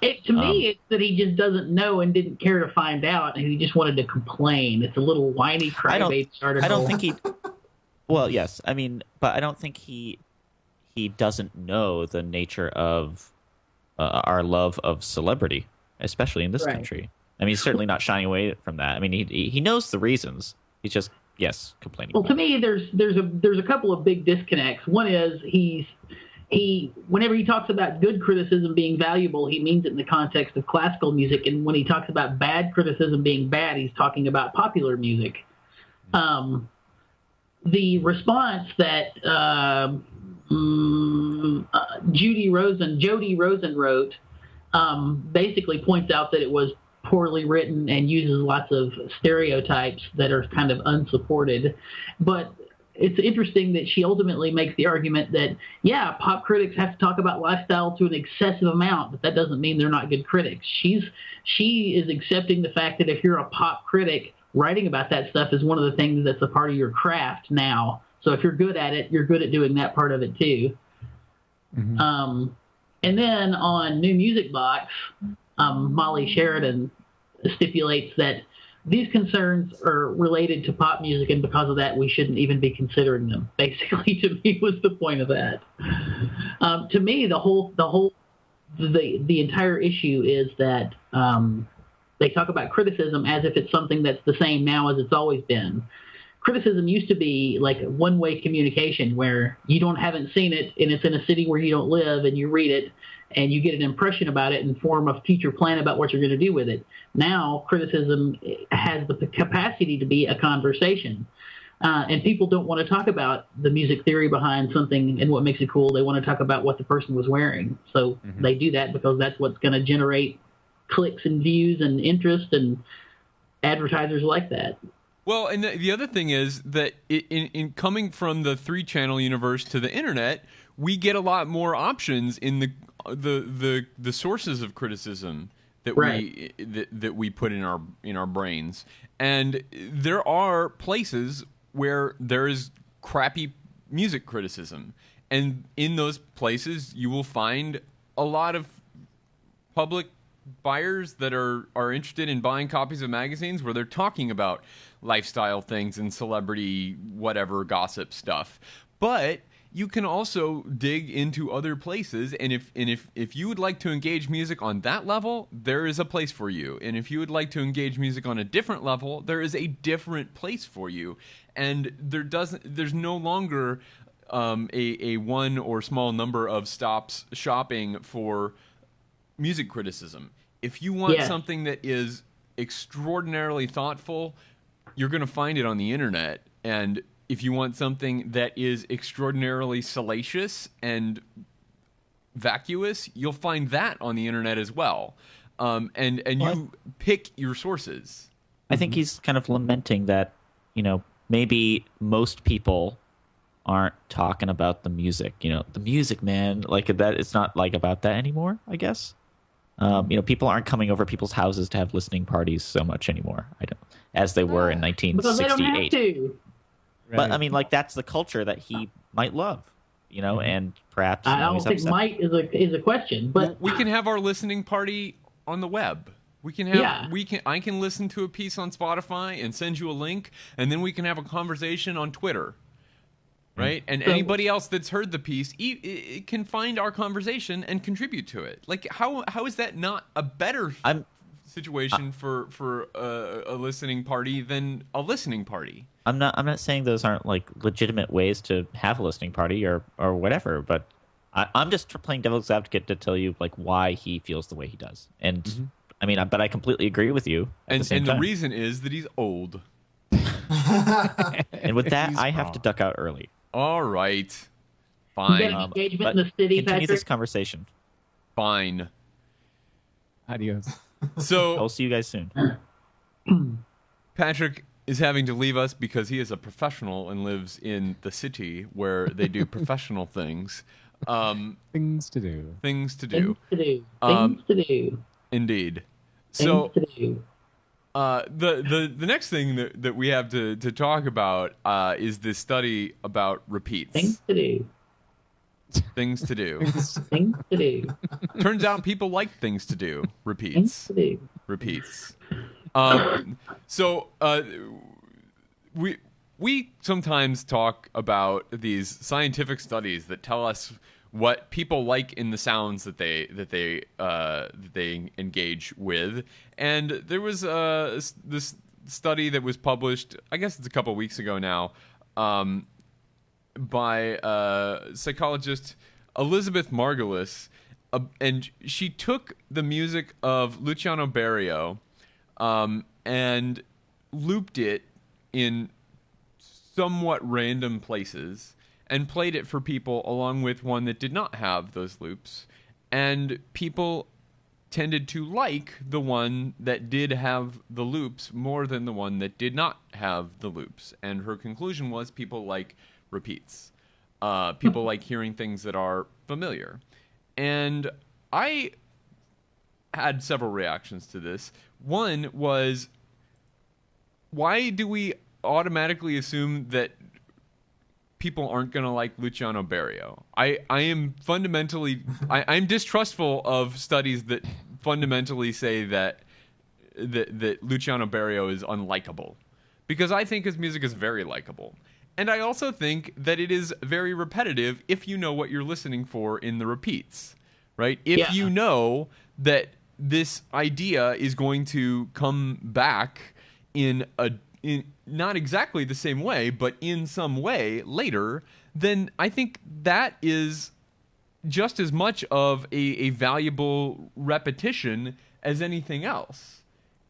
To me, it's that he just doesn't know and didn't care to find out, and he just wanted to complain. It's a little whiny crybaby article. I don't think he... Well, yes, I mean, but I don't think he doesn't know the nature of our love of celebrity, especially in this country. I mean, he's certainly not shying away from that. I mean, he knows the reasons. He's just, complaining. Well, to me, there's a couple of big disconnects. One is whenever he talks about good criticism being valuable, he means it in the context of classical music, and when he talks about bad criticism being bad, he's talking about popular music. The response that Jody Rosen wrote basically points out that it was poorly written and uses lots of stereotypes that are kind of unsupported. But it's interesting that she ultimately makes the argument that, pop critics have to talk about lifestyle to an excessive amount, but that doesn't mean they're not good critics. She is accepting the fact that if you're a pop critic, writing about that stuff is one of the things that's a part of your craft now. So if you're good at it, you're good at doing that part of it too. Mm-hmm. And then on New Music Box, Molly Sheridan stipulates that these concerns are related to pop music, and because of that, we shouldn't even be considering them. Basically, to me, was the point of that. To me, the entire issue is that they talk about criticism as if it's something that's the same now as it's always been. Criticism used to be like one-way communication where you haven't seen it and it's in a city where you don't live, and you read it and you get an impression about it and form a future plan about what you're going to do with it. Now, criticism has the capacity to be a conversation. And people don't want to talk about the music theory behind something and what makes it cool. They want to talk about what the person was wearing. So they do that because that's what's going to generate clicks and views and interest, and advertisers like that. Well, and the other thing is that in coming from the 3-channel universe to the internet, we get a lot more options in the sources of criticism that we put in our brains. And there are places where there is crappy music criticism, and in those places you will find a lot of public buyers that are interested in buying copies of magazines where they're talking about lifestyle things and celebrity whatever gossip stuff. But you can also dig into other places, and if you would like to engage music on that level, there is a place for you. And if you would like to engage music on a different level, there is a different place for you. And there's no longer a one or small number of stops shopping for music criticism. If you want something that is extraordinarily thoughtful, you're going to find it on the internet. And if you want something that is extraordinarily salacious and vacuous, you'll find that on the internet as well. And you pick your sources. I think he's kind of lamenting that, maybe most people aren't talking about the music. The music, man, like that. It's not like about that anymore, I guess. People aren't coming over people's houses to have listening parties so much anymore. As they were in 1968. Because they don't have to. Right. But I mean, like that's the culture that he might love, and perhaps I don't think might is a question, but we can have our listening party on the web. We can have I can listen to a piece on Spotify and send you a link, and then we can have a conversation on Twitter. Right? And anybody else that's heard the piece it can find our conversation and contribute to it. Like, how is that not a better situation for a listening party than a listening party? I'm not saying those aren't like legitimate ways to have a listening party or whatever, but I'm just playing devil's advocate to tell you like why he feels the way he does. And I mean, but I completely agree with you. And the reason is that he's old. And with that, I have to duck out early. All right. Fine. Engagement in the city, continue Patrick? this conversation. Fine. Adios. So I'll see you guys soon. Patrick is having to leave us because he is a professional and lives in the city where they do professional things. Things to do. Things to do. Things to do. Indeed. Things So to do. the next thing that we have to talk about is this study about repeats. Things to do. Things to do. Things to do. Turns out people like things to do. Things Repeats. to do. Repeats. So we sometimes talk about these scientific studies that tell us what people like in the sounds that they engage with. And there was this study that was published, I guess it's a couple weeks ago now, by psychologist Elizabeth Margulis, and she took the music of Luciano Berio and looped it in somewhat random places and played it for people along with one that did not have those loops. And people tended to like the one that did have the loops more than the one that did not have the loops. And her conclusion was people like repeats. People like hearing things that are familiar. And I had several reactions to this. One was, why do we automatically assume that people aren't going to like Luciano Berio? I am fundamentally, I'm distrustful of studies that fundamentally say that Luciano Berio is unlikable, because I think his music is very likable. And I also think that it is very repetitive if you know what you're listening for in the repeats, right? If you know that this idea is going to come back in not exactly the same way, but in some way later, then I think that is just as much of a valuable repetition as anything else.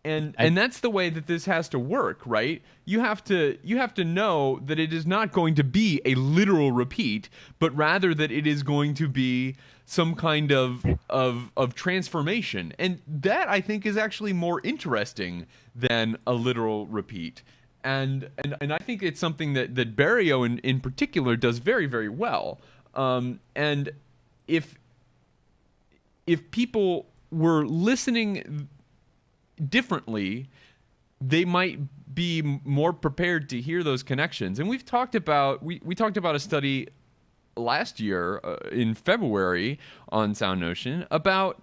And that's the way that this has to work, right? You have to know that it is not going to be a literal repeat, but rather that it is going to be some kind of transformation. And that, I think, is actually more interesting than a literal repeat. And I think it's something that Berio in particular does very, very well. And if people were listening differently, they might be more prepared to hear those connections. And we've talked about we talked about a study last year in February on SoundNotion about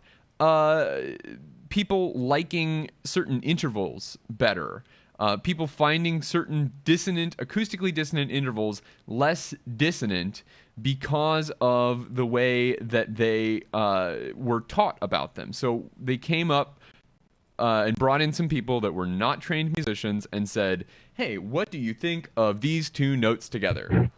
people liking certain intervals better. People finding certain acoustically dissonant intervals less dissonant because of the way that they were taught about them. So they came up and brought in some people that were not trained musicians and said, hey, what do you think of these two notes together?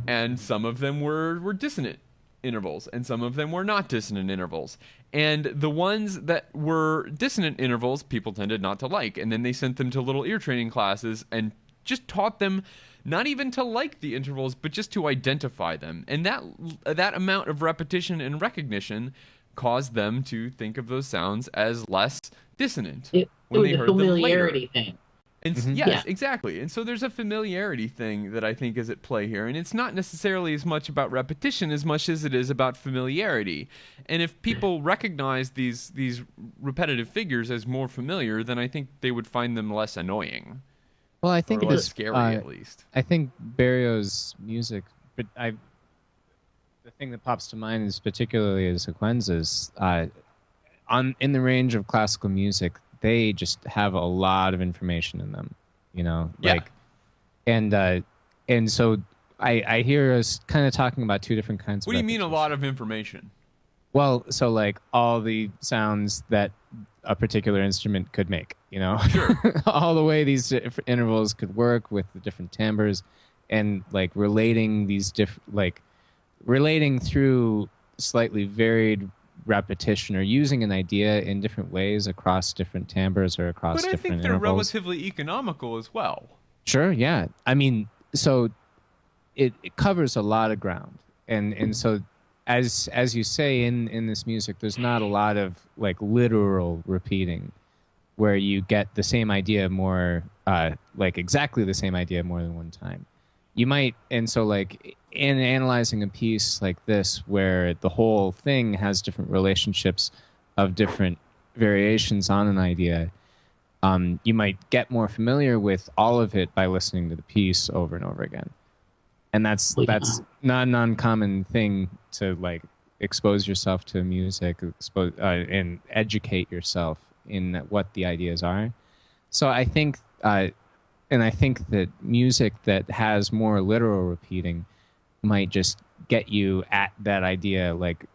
And some of them were dissonant intervals, and some of them were not dissonant intervals. And the ones that were dissonant intervals, people tended not to like. And then they sent them to little ear training classes and just taught them not even to like the intervals, but just to identify them. And that amount of repetition and recognition caused them to think of those sounds as less dissonant when they heard them later. It was a familiarity thing. And yes, exactly. And so there's a familiarity thing that I think is at play here. And it's not necessarily as much about repetition as much as it is about familiarity. And if people recognize these repetitive figures as more familiar, then I think they would find them less annoying. Well, I think or less scary, at least. I think Berio's music, but the thing that pops to mind is particularly his sequenzas. In the range of classical music, they just have a lot of information in them, you know. And so I hear us kind of talking about two different kinds of. What do you mean a lot of information? Well, so like all the sounds that a particular instrument could make, you know, sure. All the way these intervals could work with the different timbres, and like relating through slightly varied repetition or using an idea in different ways across different timbres or across different intervals. But I think they're relatively economical as well. Sure, yeah. I mean, so it covers a lot of ground. And so as you say in this music, there's not a lot of like literal repeating. where you get the same idea more, like exactly the same idea more than one time. You might, and so like in analyzing a piece like this, where the whole thing has different relationships of different variations on an idea, you might get more familiar with all of it by listening to the piece over and over again. And that's not an uncommon thing to like expose yourself to music, and educate yourself in what the ideas are. So I think, and I think that music that has more literal repeating might just get you at that idea, like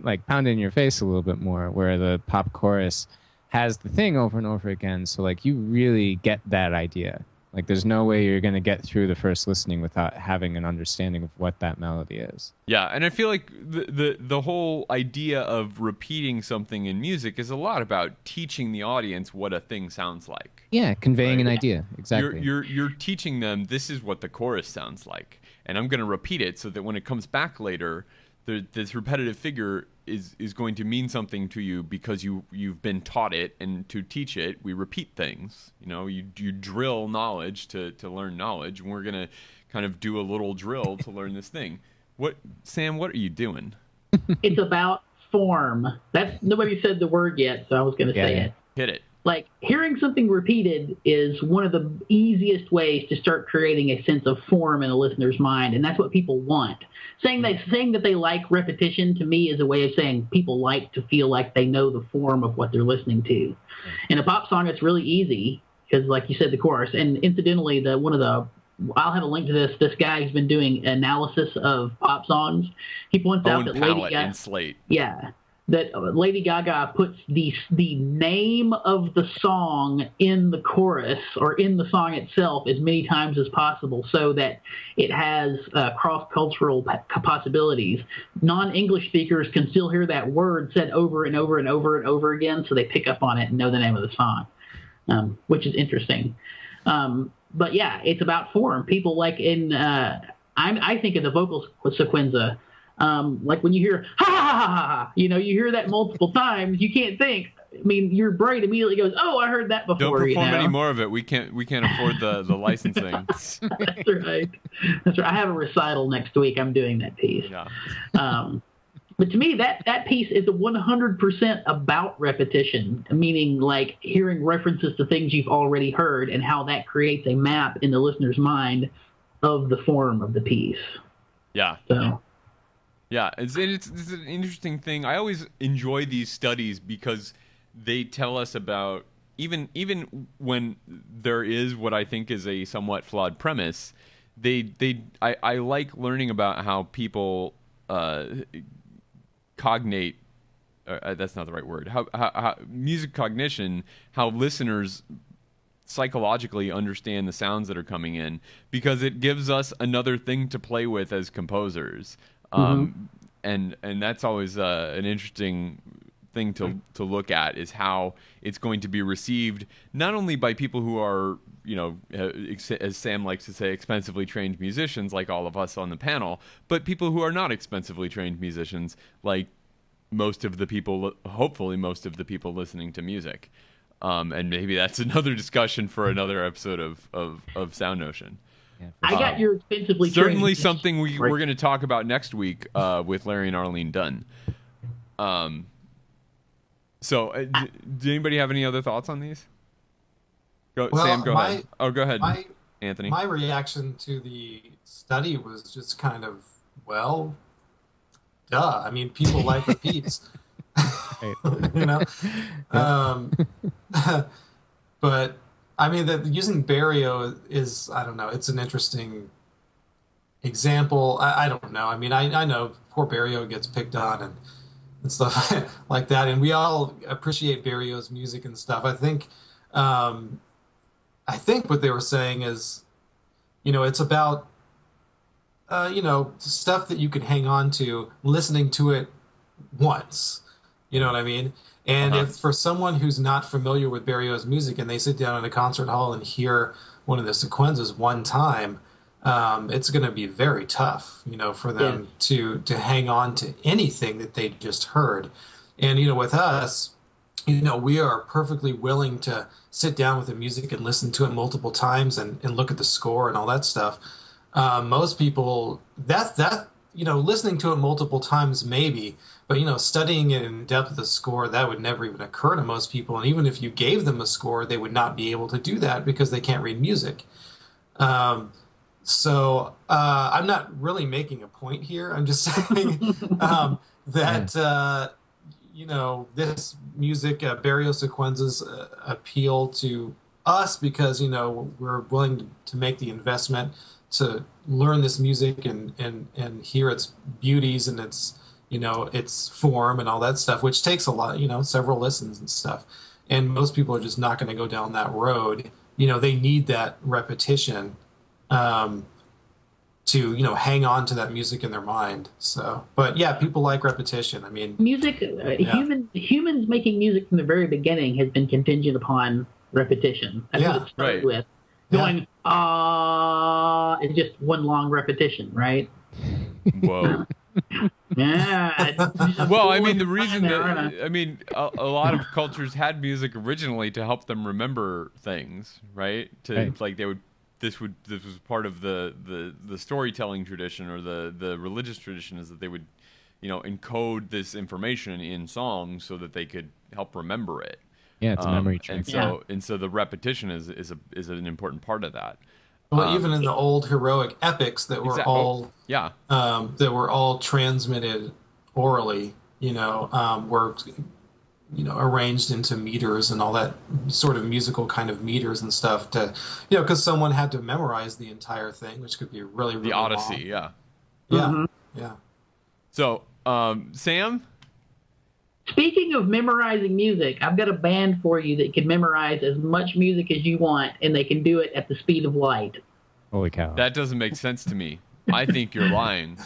like pound in your face a little bit more, where the pop chorus has the thing over and over again. So like you really get that idea. Like there's no way you're going to get through the first listening without having an understanding of what that melody is. Yeah, and I feel like the whole idea of repeating something in music is a lot about teaching the audience what a thing sounds like. Yeah, conveying an idea. Exactly. You're teaching them this is what the chorus sounds like, and I'm going to repeat it so that when it comes back later, this repetitive figure is going to mean something to you because you've been taught it, and to teach it, we repeat things. You know, you drill knowledge to learn knowledge, and we're going to kind of do a little drill to learn this thing. Sam, what are you doing? It's about form. Nobody said the word yet, so I was going to say it. Hit it. Like, hearing something repeated is one of the easiest ways to start creating a sense of form in a listener's mind, and that's what people want. Saying that they like repetition, to me, is a way of saying people like to feel like they know the form of what they're listening to. In a pop song, it's really easy, because, like you said, the chorus. And incidentally, I'll have a link to this. This guy who's been doing analysis of pop songs. He points out that Lady Gaga and Slate. Yeah. That Lady Gaga puts the name of the song in the chorus or in the song itself as many times as possible, so that it has cross-cultural possibilities. Non-English speakers can still hear that word said over and over and over and over again, so they pick up on it and know the name of the song, which is interesting. But yeah, it's about form. People like I think in the vocal sequenza, like when you hear ha ha ha ha ha, you hear that multiple times, you can't think. I mean, your brain immediately goes, "Oh, I heard that before." Don't perform any more of it. We can't afford the licensing. That's right. That's right. I have a recital next week. I'm doing that piece. Yeah. But to me, that piece is 100% about repetition, meaning like hearing references to things you've already heard and how that creates a map in the listener's mind of the form of the piece. Yeah. So. Yeah, it's an interesting thing. I always enjoy these studies because they tell us about, even when there is what I think is a somewhat flawed premise, I like learning about how people cognate. That's not the right word. How music cognition, how listeners psychologically understand the sounds that are coming in, because it gives us another thing to play with as composers. And that's always an interesting thing to look at, is how it's going to be received, not only by people who are, as Sam likes to say, expensively trained musicians like all of us on the panel, but people who are not expensively trained musicians, like hopefully most of the people listening to music. And maybe that's another discussion for another episode of SoundNotion. Yeah, I got your expensively certainly trained. Something we're going to talk about next week with Larry and Arlene Dunn. So, do anybody have any other thoughts on these? Sam, go ahead. Oh, go ahead, Anthony. My reaction to the study was just kind of, well, duh. I mean, people like repeats. But I mean, using Barrio is, I don't know, it's an interesting example. I don't know. I mean, I know poor Barrio gets picked on and stuff like that, and we all appreciate Barrio's music and stuff. I think what they were saying is, it's about, stuff that you can hang on to, listening to it once. You know what I mean? And if for someone who's not familiar with Barrio's music and they sit down in a concert hall and hear one of the sequenzas one time, it's going to be very tough, for them to hang on to anything that they just heard. And, with us, we are perfectly willing to sit down with the music and listen to it multiple times and look at the score and all that stuff. Most people, listening to it multiple times maybe, but studying it in depth of the score, that would never even occur to most people. And even if you gave them a score, they would not be able to do that because they can't read music. So I'm not really making a point here. I'm just saying that this music, Barrios Sequenzas, appeal to us because we're willing to make the investment to learn this music and hear its beauties and its form and all that stuff, which takes a lot, several listens and stuff. And most people are just not going to go down that road. They need that repetition to hang on to that music in their mind. So, but yeah, people like repetition. I mean, music. Humans making music from the very beginning has been contingent upon repetition. That's what it started with. Going it's just one long repetition, right? Whoa. Yeah. Well, I mean, the reason that a lot of cultures had music originally to help them remember things, right? Like they would. This was part of the storytelling tradition or the religious tradition, is that they would, encode this information in songs so that they could help remember it. Yeah, it's a memory trick. And so the repetition is an important part of that. Well, even in the old heroic epics that were that were all transmitted orally, were arranged into meters and all that sort of musical kind of meters and stuff to, because someone had to memorize the entire thing, which could be really, really the Odyssey, long. Yeah. Mm-hmm. Yeah. So, Sam? Speaking of memorizing music, I've got a band for you that can memorize as much music as you want, and they can do it at the speed of light. Holy cow. That doesn't make sense to me. I think you're lying.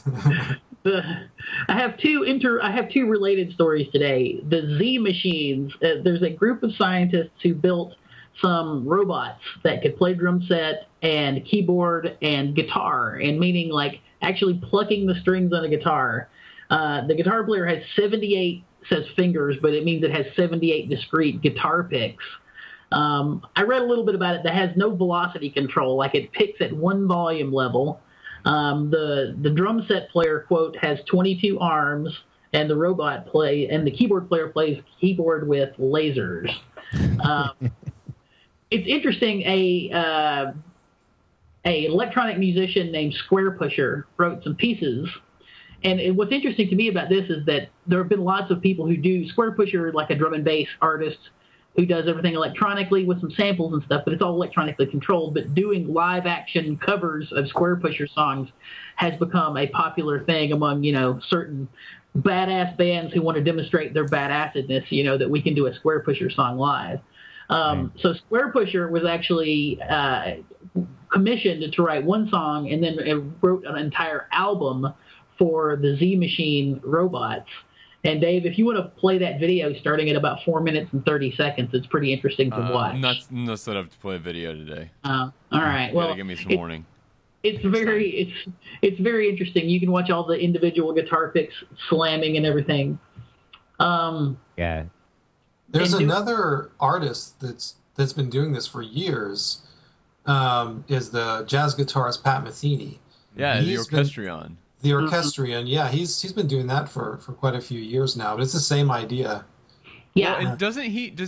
I have two related stories today. The Z machines. There's a group of scientists who built some robots that could play drum set and keyboard and guitar, and meaning like actually plucking the strings on a guitar. The guitar player has 78 says fingers, but it means it has 78 discrete guitar picks. I read a little bit about it. That has no velocity control, like it picks at one volume level. The drum set player, quote, has 22 arms, and the keyboard player plays keyboard with lasers. It's interesting. A electronic musician named Square Pusher wrote some pieces. And what's interesting to me about this is that there have been lots of people who do Square Pusher, like a drum and bass artist who does everything electronically with some samples and stuff, but it's all electronically controlled. But doing live action covers of Square Pusher songs has become a popular thing among, certain badass bands who want to demonstrate their badassedness, that we can do a Square Pusher song live. So Square Pusher was actually commissioned to write one song, and then it wrote an entire album for the Z Machine robots. And Dave, if you want to play that video starting at about 4 minutes and 30 seconds, it's pretty interesting to watch. I'm not set up to play a video today. All right. Well, give me some warning. It's very interesting. You can watch all the individual guitar picks slamming and everything. Yeah. There's another artist that's been doing this for years. Is the jazz guitarist Pat Metheny. Yeah, the orchestrion. The orchestrion, yeah, he's been doing that for quite a few years now, but it's the same idea. Yeah. Well, and does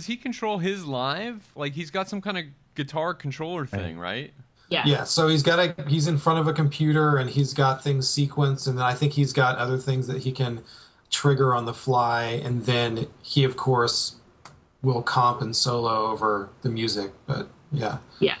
he control his live? Like he's got some kind of guitar controller thing, right? Yeah. Yeah, so he's in front of a computer and he's got things sequenced, and then I think he's got other things that he can trigger on the fly, and then he of course will comp and solo over the music, but yeah. Yeah.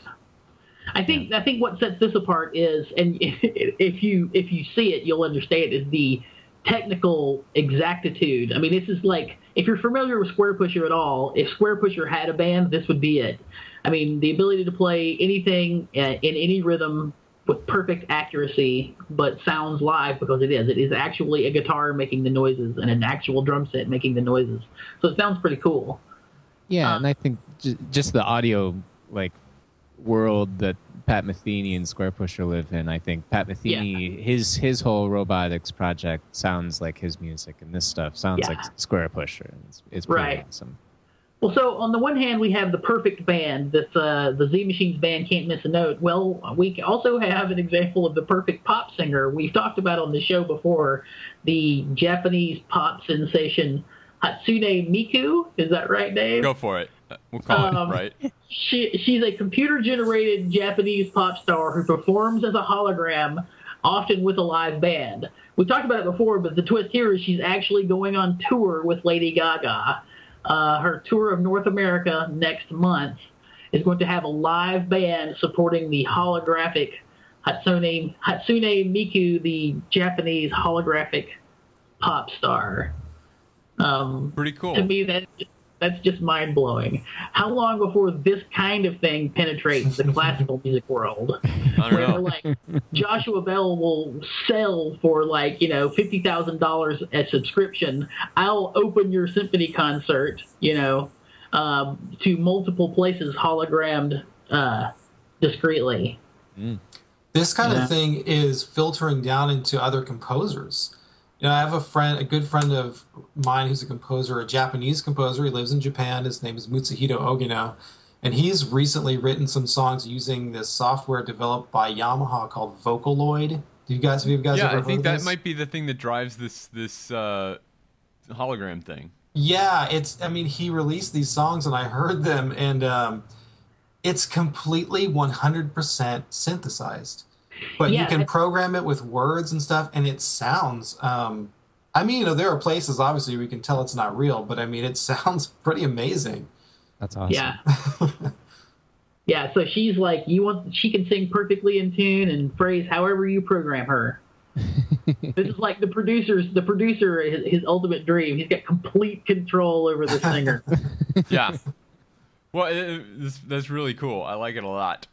I think what sets this apart is, and if you see it, you'll understand, is the technical exactitude. I mean, this is like, if you're familiar with Square Pusher at all, if Square Pusher had a band, this would be it. I mean, the ability to play anything in any rhythm with perfect accuracy, but sounds live because it is actually a guitar making the noises and an actual drum set making the noises. So it sounds pretty cool. Yeah, and I think just the audio, world that Pat Metheny and Square Pusher live in. I think Pat Metheny, his whole robotics project sounds like his music, and this stuff sounds like Square Pusher. It's pretty awesome. Well, so on the one hand, we have the perfect band. This the Z Machines band can't miss a note. Well, we also have an example of the perfect pop singer. We've talked about on the show before the Japanese pop sensation Hatsune Miku. Is that right, Dave? Go for it. We'll call it right. She's a computer-generated Japanese pop star who performs as a hologram, often with a live band. We talked about it before, but the twist here is she's actually going on tour with Lady Gaga. Her tour of North America next month is going to have a live band supporting the holographic Hatsune Miku, the Japanese holographic pop star. Pretty cool. To me, that's just mind-blowing. How long before this kind of thing penetrates the classical music world? I don't know. Like, Joshua Bell will sell for, like, $50,000 a subscription. I'll open your symphony concert, to multiple places hologrammed discreetly. This kind of thing is filtering down into other composers. I have a good friend of mine who's a composer, a Japanese composer. He lives in Japan. His name is Mutsuhito Ogino. And he's recently written some songs using this software developed by Yamaha called Vocaloid. Have you guys ever heard of this? Yeah, I think that might be the thing that drives this hologram thing. Yeah, he released these songs and I heard them, and it's completely 100% synthesized. But you can program it with words and stuff, and it sounds. There are places obviously we can tell it's not real, but it sounds pretty amazing. That's awesome. Yeah. Yeah. So she's like, she can sing perfectly in tune and phrase however you program her. This is like the producer, his ultimate dream. He's got complete control over the singer. Yeah. Well, that's really cool. I like it a lot.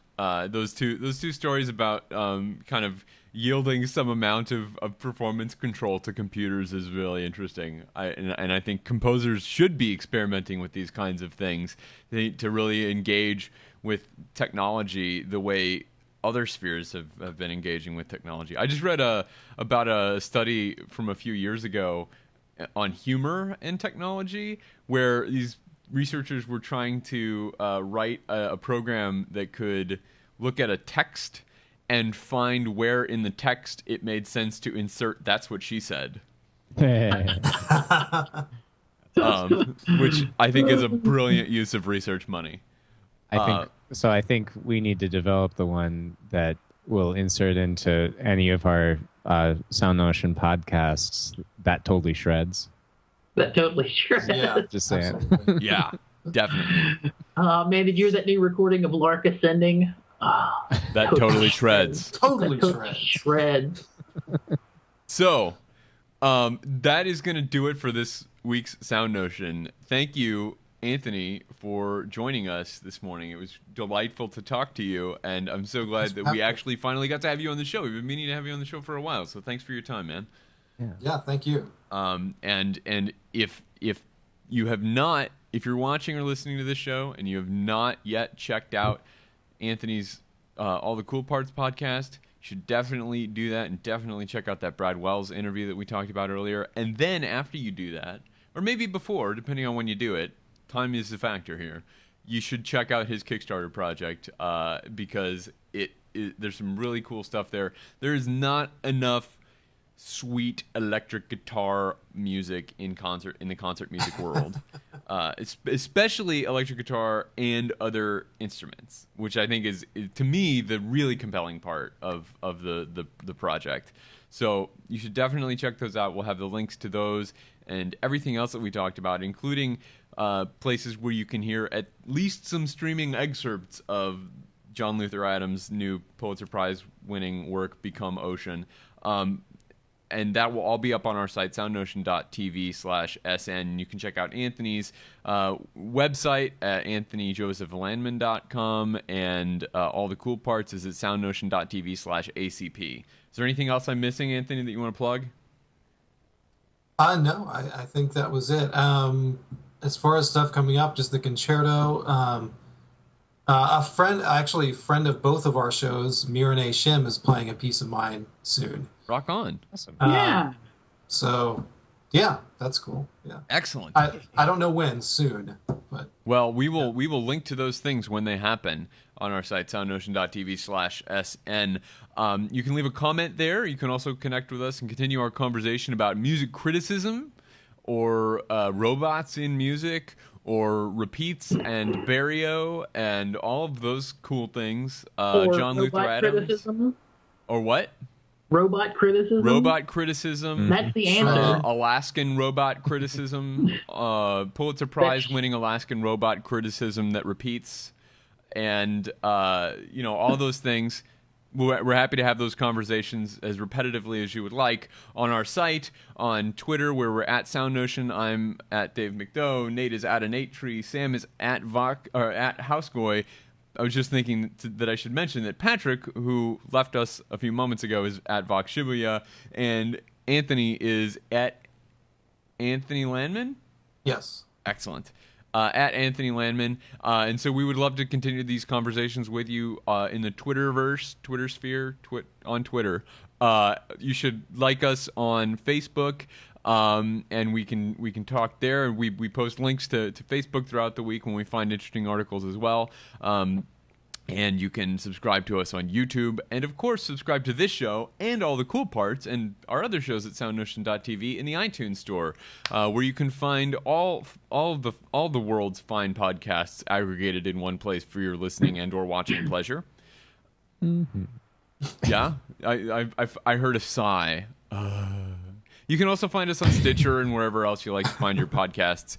Those two stories about kind of yielding some amount of performance control to computers is really interesting. And I think composers should be experimenting with these kinds of things to really engage with technology the way other spheres have been engaging with technology. I just read about a study from a few years ago on humor and technology, where these researchers were trying to write a program that could look at a text and find where in the text it made sense to insert "that's what she said," which I think is a brilliant use of research money. I think we need to develop the one that will insert into any of our SoundNotion podcasts. That totally shreds. That totally shreds. Yeah, just saying. absolutely. Yeah, definitely. Man, did you hear that new recording of Lark Ascending? That totally shreds. Totally shreds. So, that is going to do it for this week's SoundNotion. Thank you, Anthony, for joining us this morning. It was delightful to talk to you, and I'm so glad that we actually finally got to have you on the show. We've been meaning to have you on the show for a while, so thanks for your time, man. Yeah, thank you. And if you have not, if you're watching or listening to this show and you have not yet checked out Anthony's All the Cool Parts podcast, you should definitely do that, and definitely check out that Brad Wells interview that we talked about earlier. And then after you do that, or maybe before, depending on when you do it, time is the factor here, you should check out his Kickstarter project because there's some really cool stuff there. There is not enough sweet electric guitar music in the concert music world, especially electric guitar and other instruments, which I think is to me the really compelling part of the project. So you should definitely check those out. We'll have the links to those and everything else that we talked about, including places where you can hear at least some streaming excerpts of John Luther Adams' new Pulitzer Prize winning work, Become Ocean. And that will all be up on our site, soundnotion.tv/SN. You can check out Anthony's website at anthonyjosephlandman.com, and all the cool parts is at soundnotion.tv/ACP. Is there anything else I'm missing, Anthony, that you want to plug? No, I think that was it. As far as stuff coming up, just the concerto. A friend of both of our shows, Mirane Shim, is playing a piece of mine soon. Rock on. Awesome. Yeah. So, yeah, that's cool. Yeah. Excellent. I don't know when, soon, but Well, we will link to those things when they happen on our site, soundnotion.tv/SN. You can leave a comment there. You can also connect with us and continue our conversation about music criticism or robots in music or repeats and barrio and all of those cool things. Or John Luther Adams. Criticism. Or what? Robot criticism. Robot criticism. That's the answer. Alaskan robot criticism. Pulitzer Prize winning Alaskan robot criticism that repeats. And, all those things. We're happy to have those conversations as repetitively as you would like on our site, on Twitter, where we're at SoundNotion. I'm at Dave McDough. Nate is at Tree. Sam is at Housegoy. I was just thinking that I should mention that Patrick, who left us a few moments ago, is at Vox Shibuya, and Anthony is at Anthony Landman? Yes. Excellent. At Anthony Landman. And so we would love to continue these conversations with you in the Twitterverse, Twitter sphere, on Twitter. You should like us on Facebook. And we can talk there. We post links to Facebook throughout the week when we find interesting articles as well. And you can subscribe to us on YouTube, and of course subscribe to this show and all the cool parts and our other shows at soundnotion.tv in the iTunes store, where you can find all the world's fine podcasts aggregated in one place for your listening and or watching pleasure. Mm-hmm. Yeah, I heard a sigh. You can also find us on Stitcher and wherever else you like to find your podcasts.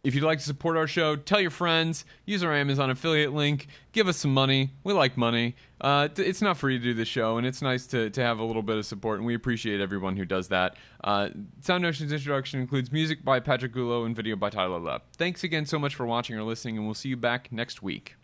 If you'd like to support our show, tell your friends, use our Amazon affiliate link, give us some money. We like money. It's not free to do this show, and it's nice to have a little bit of support, and we appreciate everyone who does that. SoundNotion's introduction includes music by Patrick Gullo and video by Tyler Lepp. Thanks again so much for watching or listening, and we'll see you back next week.